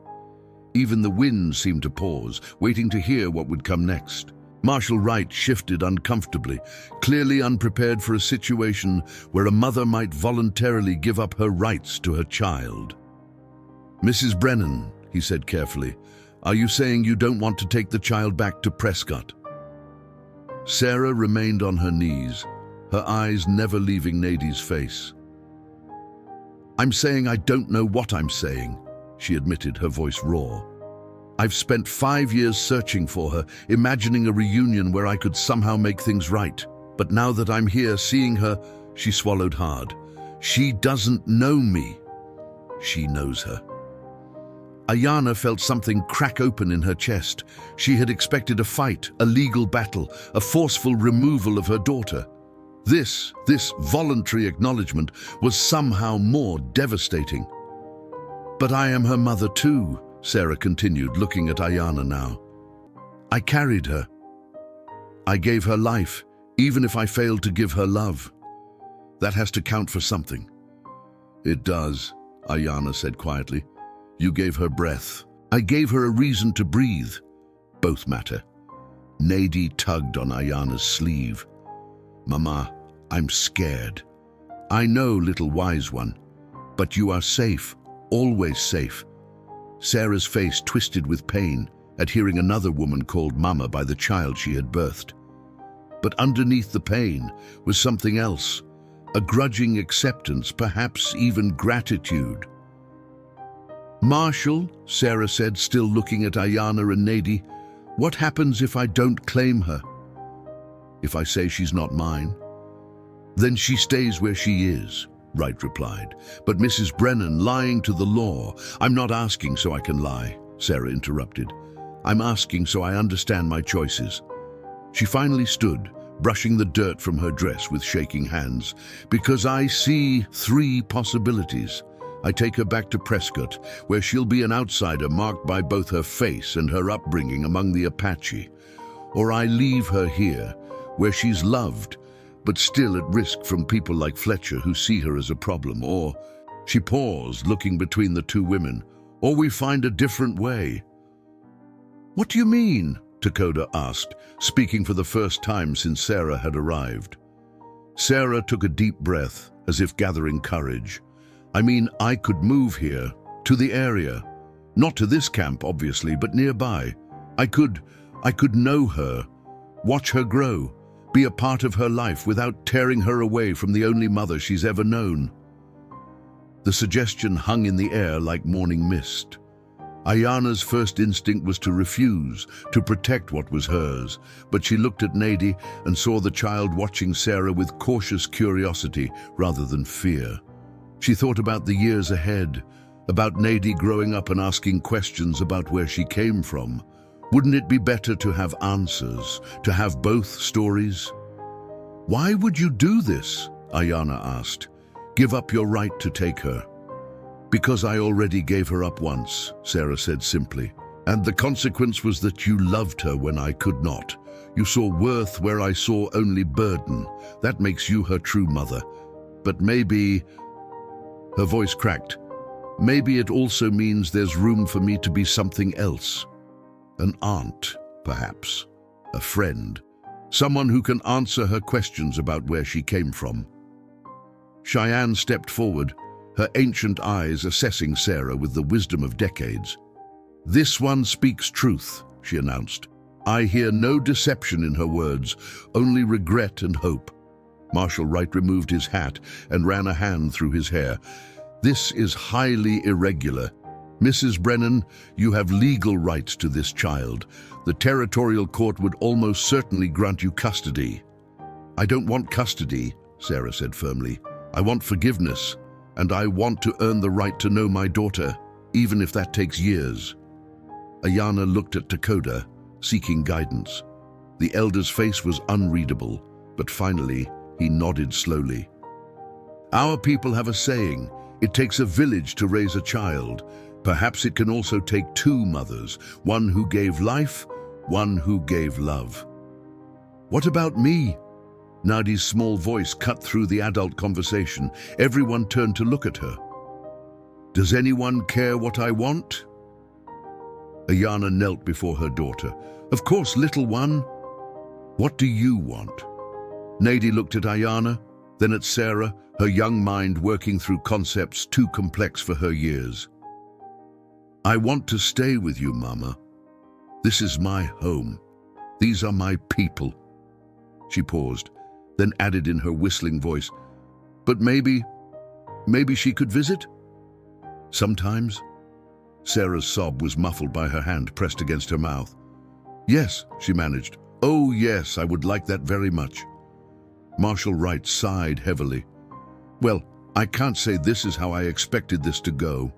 Even the wind seemed to pause, waiting to hear what would come next. Marshal Wright shifted uncomfortably, clearly unprepared for a situation where a mother might voluntarily give up her rights to her child. Mrs. Brennan, he said carefully, are you saying you don't want to take the child back to Prescott? Sarah remained on her knees, her eyes never leaving Nady's face. I'm saying I don't know what I'm saying, she admitted, her voice raw. I've spent 5 years searching for her, imagining a reunion where I could somehow make things right. But now that I'm here seeing her, she swallowed hard. She doesn't know me. She knows her. Aiyana felt something crack open in her chest. She had expected a fight, a legal battle, a forceful removal of her daughter. This voluntary acknowledgement was somehow more devastating. But I am her mother too, Sarah continued, looking at Aiyana now. I carried her. I gave her life, even if I failed to give her love. That has to count for something. It does, Aiyana said quietly. You gave her breath. I gave her a reason to breathe. Both matter. Nady tugged on Aiyana's sleeve. Mama, I'm scared. I know, little wise one, but you are safe, always safe. Sarah's face twisted with pain at hearing another woman called Mama by the child she had birthed. But underneath the pain was something else, a grudging acceptance, perhaps even gratitude. Marshal, Sarah said, still looking at Aiyana and Nady, what happens if I don't claim her? If I say she's not mine? Then she stays where she is, Wright replied. But Mrs. Brennan, lying to the law. I'm not asking so I can lie, Sarah interrupted. I'm asking so I understand my choices. She finally stood, brushing the dirt from her dress with shaking hands. Because I see 3 possibilities. I take her back to Prescott, where she'll be an outsider marked by both her face and her upbringing among the Apache. Or I leave her here, where she's loved, but still at risk from people like Fletcher who see her as a problem. Or, she paused, looking between the 2 women, or we find a different way. What do you mean? Takoda asked, speaking for the first time since Sarah had arrived. Sarah took a deep breath, as if gathering courage. I mean, I could move here, to the area. Not to this camp, obviously, but nearby. I could know her, watch her grow, be a part of her life without tearing her away from the only mother she's ever known. The suggestion hung in the air like morning mist. Aiyana's first instinct was to refuse, to protect what was hers, but she looked at Nady and saw the child watching Sarah with cautious curiosity rather than fear. She thought about the years ahead, about Nady growing up and asking questions about where she came from. Wouldn't it be better to have answers, to have both stories? Why would you do this? Aiyana asked. Give up your right to take her. Because I already gave her up once, Sarah said simply. And the consequence was that you loved her when I could not. You saw worth where I saw only burden. That makes you her true mother. But maybe... Her voice cracked. Maybe it also means there's room for me to be something else. An aunt, perhaps. A friend. Someone who can answer her questions about where she came from. Cheyenne stepped forward, her ancient eyes assessing Sarah with the wisdom of decades. "This one speaks truth," she announced. "I hear no deception in her words, only regret and hope." Marshal Wright removed his hat and ran a hand through his hair. "This is highly irregular. Mrs. Brennan, you have legal rights to this child. The territorial court would almost certainly grant you custody." "I don't want custody," Sarah said firmly. "I want forgiveness, and I want to earn the right to know my daughter, even if that takes years." Aiyana looked at Dakota, seeking guidance. The elder's face was unreadable, but finally he nodded slowly. "Our people have a saying, it takes a village to raise a child. Perhaps it can also take two mothers, one who gave life, one who gave love." "What about me?" Nadi's small voice cut through the adult conversation. Everyone turned to look at her. "Does anyone care what I want?" Aiyana knelt before her daughter. "Of course, little one. What do you want?" Nadi looked at Aiyana, then at Sarah, her young mind working through concepts too complex for her years. "I want to stay with you, Mama. This is my home. These are my people." She paused, then added in her whistling voice, "But maybe she could visit? Sometimes?" Sarah's sob was muffled by her hand pressed against her mouth. "Yes," she managed. "Oh yes, I would like that very much." Marshal Wright sighed heavily. "Well, I can't say this is how I expected this to go.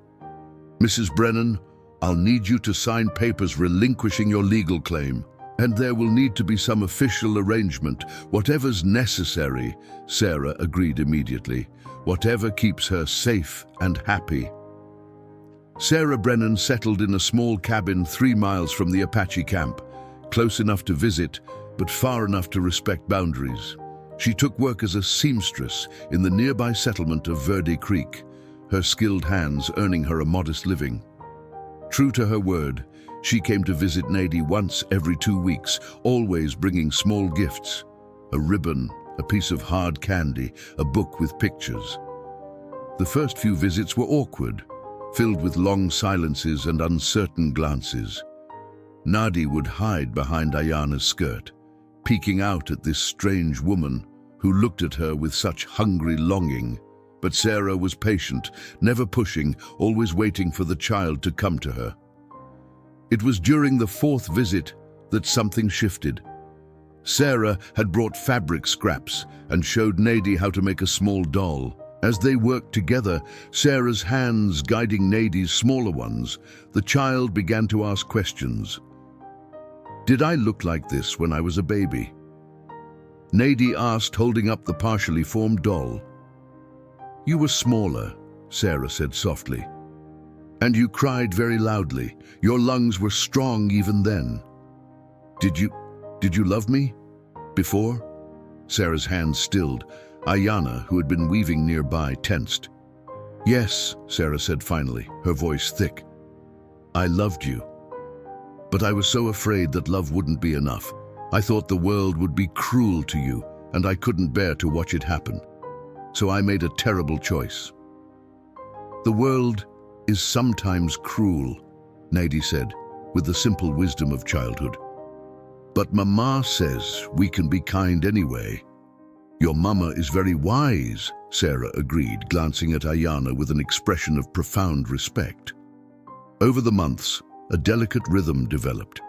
Mrs. Brennan, I'll need you to sign papers relinquishing your legal claim, and there will need to be some official arrangement, whatever's necessary." Sarah agreed immediately. "Whatever keeps her safe and happy." Sarah Brennan settled in a small cabin 3 miles from the Apache camp, close enough to visit, but far enough to respect boundaries. She took work as a seamstress in the nearby settlement of Verde Creek, her skilled hands earning her a modest living. True to her word, she came to visit Nadi once every 2 weeks, always bringing small gifts: a ribbon, a piece of hard candy, a book with pictures. The first few visits were awkward, filled with long silences and uncertain glances. Nadi would hide behind Aiyana's skirt, peeking out at this strange woman who looked at her with such hungry longing. But Sarah was patient, never pushing, always waiting for the child to come to her. It was during the 4th visit that something shifted. Sarah had brought fabric scraps and showed Nadi how to make a small doll. As they worked together, Sarah's hands guiding Nadi's smaller ones, the child began to ask questions. "Did I look like this when I was a baby?" Nadi asked, holding up the partially formed doll. "You were smaller," Sarah said softly. "And you cried very loudly. Your lungs were strong even then. Did you love me? Before?" Sarah's hands stilled. Aiyana, who had been weaving nearby, tensed. "Yes," Sarah said finally, her voice thick. "I loved you. But I was so afraid that love wouldn't be enough. I thought the world would be cruel to you, and I couldn't bear to watch it happen. So I made a terrible choice." "The world is sometimes cruel," Nadi said, with the simple wisdom of childhood. "But Mama says we can be kind anyway." "Your Mama is very wise," Sarah agreed, glancing at Aiyana with an expression of profound respect. Over the months, a delicate rhythm developed.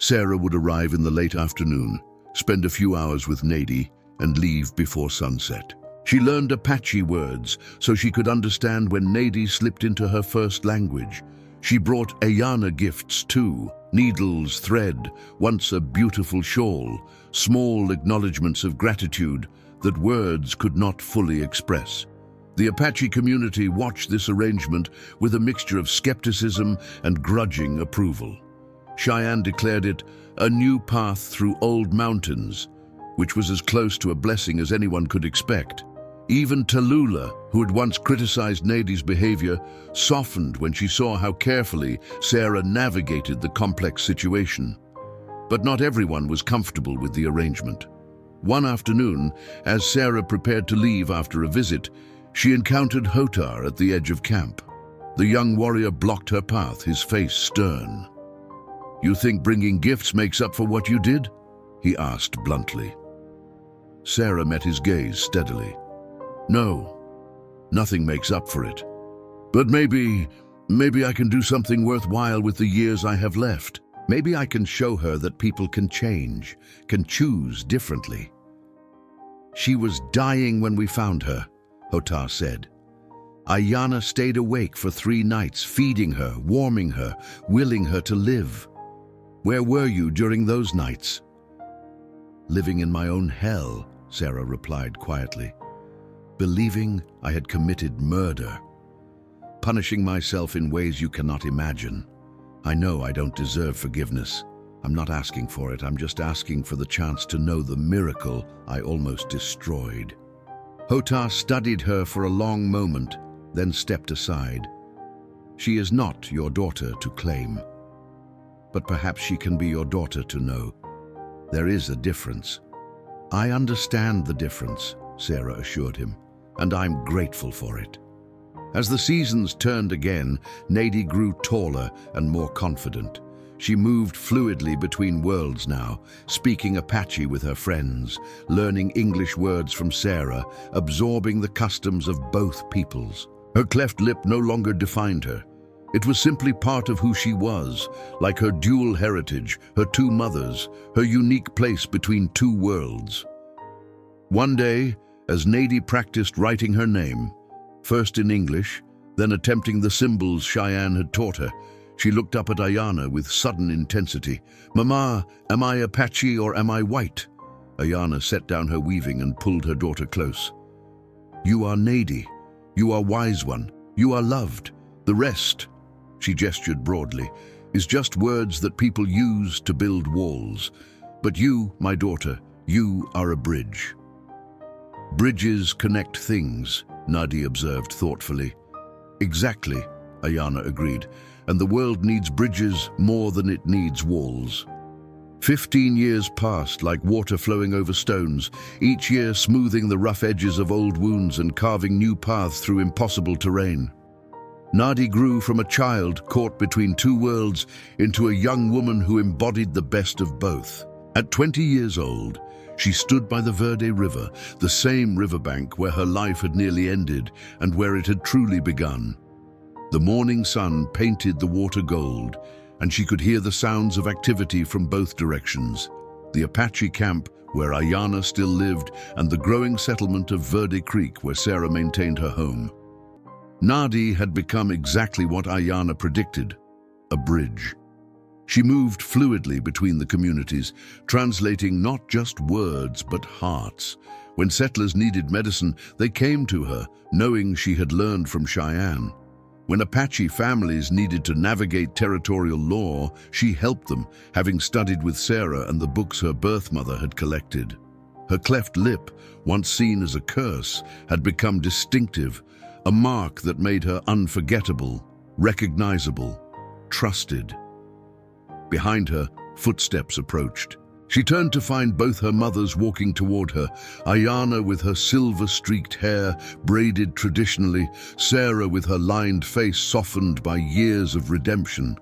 Sarah would arrive in the late afternoon, spend a few hours with Nadi, and leave before sunset. She learned Apache words so she could understand when Nadi slipped into her first language. She brought Aiyana gifts too: needles, thread, once a beautiful shawl, small acknowledgements of gratitude that words could not fully express. The Apache community watched this arrangement with a mixture of skepticism and grudging approval. Cheyenne declared it a new path through old mountains, which was as close to a blessing as anyone could expect. Even Tallulah, who had once criticized Nadi's behavior, softened when she saw how carefully Sarah navigated the complex situation. But not everyone was comfortable with the arrangement. One afternoon, as Sarah prepared to leave after a visit, she encountered Hotar at the edge of camp. The young warrior blocked her path, his face stern. "You think bringing gifts makes up for what you did?" he asked bluntly. Sarah met his gaze steadily. "No, nothing makes up for it. But maybe I can do something worthwhile with the years I have left. Maybe I can show her that people can change, can choose differently." "She was dying when we found her," Hotar said. "Aiyana stayed awake for 3 nights, feeding her, warming her, willing her to live. Where were you during those nights?" "Living in my own hell," Sarah replied quietly. "Believing I had committed murder. Punishing myself in ways you cannot imagine. I know I don't deserve forgiveness. I'm not asking for it, I'm just asking for the chance to know the miracle I almost destroyed." Hotar studied her for a long moment, then stepped aside. "She is not your daughter to claim. But perhaps she can be your daughter to know. There is a difference." "I understand the difference," Sarah assured him, "and I'm grateful for it." As the seasons turned again, Nadi grew taller and more confident. She moved fluidly between worlds now, speaking Apache with her friends, learning English words from Sarah, absorbing the customs of both peoples. Her cleft lip no longer defined her. It was simply part of who she was, like her dual heritage, her 2 mothers, her unique place between 2 worlds. One day, as Nadi practiced writing her name, first in English, then attempting the symbols Cheyenne had taught her, she looked up at Aiyana with sudden intensity. "Mama, am I Apache or am I white?" Aiyana set down her weaving and pulled her daughter close. "You are Nadi. You are wise one. You are loved. The rest," she gestured broadly, "is just words that people use to build walls. But you, my daughter, you are a bridge." "Bridges connect things," Nadi observed thoughtfully. "Exactly," Aiyana agreed, "and the world needs bridges more than it needs walls." 15 years passed like water flowing over stones, each year smoothing the rough edges of old wounds and carving new paths through impossible terrain. Nadi grew from a child caught between 2 worlds into a young woman who embodied the best of both. At 20 years old, she stood by the Verde River, the same riverbank where her life had nearly ended and where it had truly begun. The morning sun painted the water gold, and she could hear the sounds of activity from both directions. The Apache camp, where Aiyana still lived, and the growing settlement of Verde Creek, where Sarah maintained her home. Nadi had become exactly what Aiyana predicted, a bridge. She moved fluidly between the communities, translating not just words but hearts. When settlers needed medicine, they came to her, knowing she had learned from Cheyenne. When Apache families needed to navigate territorial law, she helped them, having studied with Sarah and the books her birth mother had collected. Her cleft lip, once seen as a curse, had become distinctive, a mark that made her unforgettable, recognizable, trusted. Behind her, footsteps approached. She turned to find both her mothers walking toward her, Aiyana with her silver-streaked hair braided traditionally, Sarah with her lined face softened by years of redemption.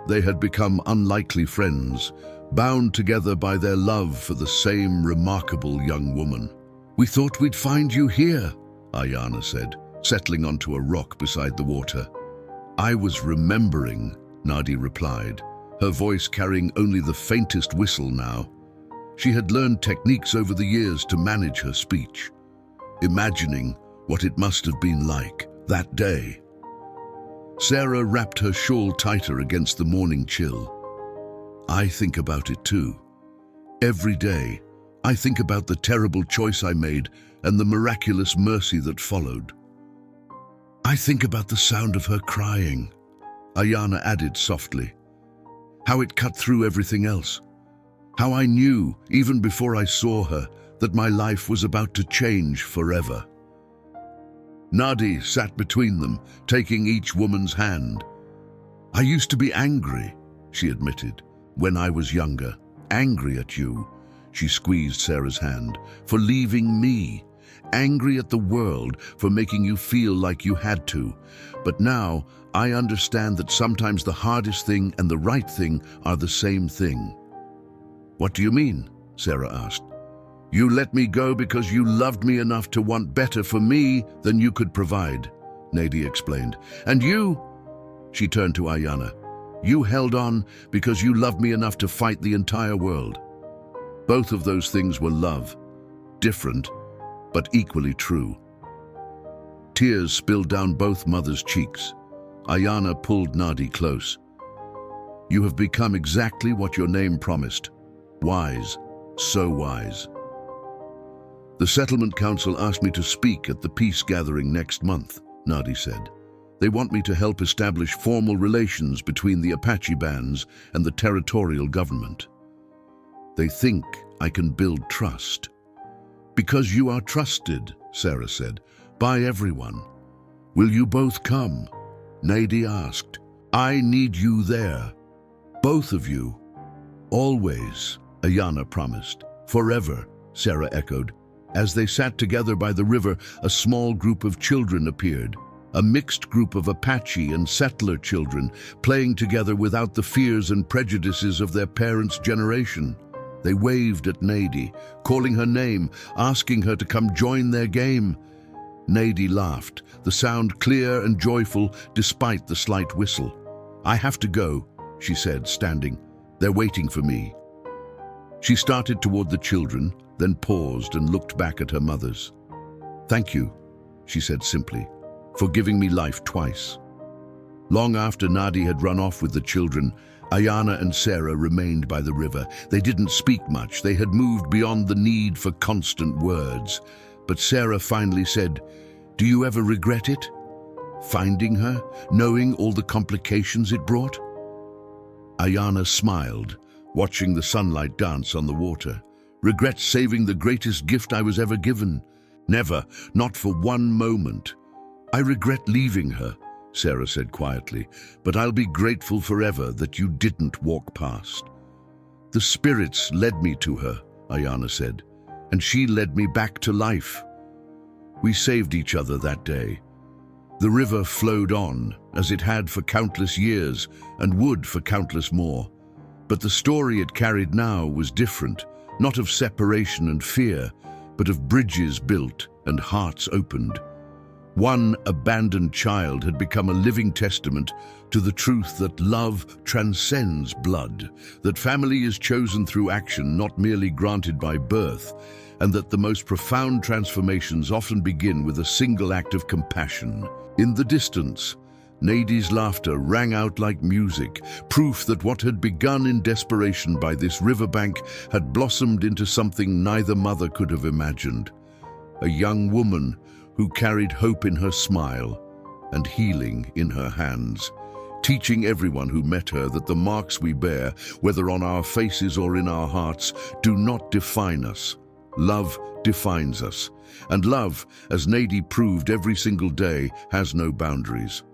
They had become unlikely friends, bound together by their love for the same remarkable young woman. "We thought we'd find you here," Aiyana said, settling onto a rock beside the water. "I was remembering," Nadi replied, her voice carrying only the faintest whistle now. She had learned techniques over the years to manage her speech, imagining what it must have been like that day. Sarah wrapped her shawl tighter against the morning chill. "I think about it too. Every day, I think about the terrible choice I made and the miraculous mercy that followed. I think about the sound of her crying," Aiyana added softly. "How it cut through everything else. How I knew, even before I saw her, that my life was about to change forever." Nadi sat between them, taking each woman's hand. "I used to be angry," she admitted, "when I was younger. Angry at you," she squeezed Sarah's hand, "for leaving me. Angry at the world for making you feel like you had to. But now I understand that sometimes the hardest thing and the right thing are the same thing." "What do you mean?" Sarah asked. "You let me go because you loved me enough to want better for me than you could provide," Nadi explained. "And you," she turned to Aiyana, "you held on because you loved me enough to fight the entire world." Both of those things were love, different, but equally true. Tears spilled down both mothers' cheeks. Aiyana pulled Nadi close. "You have become exactly what your name promised. Wise, so wise." "The Settlement Council asked me to speak at the peace gathering next month," Nadi said. "They want me to help establish formal relations between the Apache bands and the territorial government. They think I can build trust." "Because you are trusted," Sarah said, "by everyone." "Will you both come?" Nadi asked. "I need you there. Both of you. Always," Aiyana promised. "Forever," Sarah echoed. As they sat together by the river, a small group of children appeared. A mixed group of Apache and settler children, playing together without the fears and prejudices of their parents' generation. They waved at Nadi, calling her name, asking her to come join their game. Nadi laughed, the sound clear and joyful despite the slight whistle. "I have to go," she said, standing. "They're waiting for me." She started toward the children, then paused and looked back at her mothers. "Thank you," she said simply, "for giving me life twice." Long after Nadi had run off with the children, Aiyana and Sarah remained by the river. They didn't speak much. They had moved beyond the need for constant words. But Sarah finally said, "Do you ever regret it? Finding her, knowing all the complications it brought?" Aiyana smiled, watching the sunlight dance on the water. "Regret saving the greatest gift I was ever given? Never, not for one moment. I regret leaving her," Sarah said quietly, "but I'll be grateful forever that you didn't walk past." "The spirits led me to her," Aiyana said, "and she led me back to life. We saved each other that day." The river flowed on, as it had for countless years, and would for countless more. But the story it carried now was different, not of separation and fear, but of bridges built and hearts opened. One abandoned child had become a living testament to the truth that love transcends blood, that family is chosen through action, not merely granted by birth, and that the most profound transformations often begin with a single act of compassion. In the distance, Nadi's laughter rang out like music, proof that what had begun in desperation by this riverbank had blossomed into something neither mother could have imagined. A young woman who carried hope in her smile and healing in her hands, teaching everyone who met her that the marks we bear, whether on our faces or in our hearts, do not define us. Love defines us. And love, as Nadi proved every single day, has no boundaries.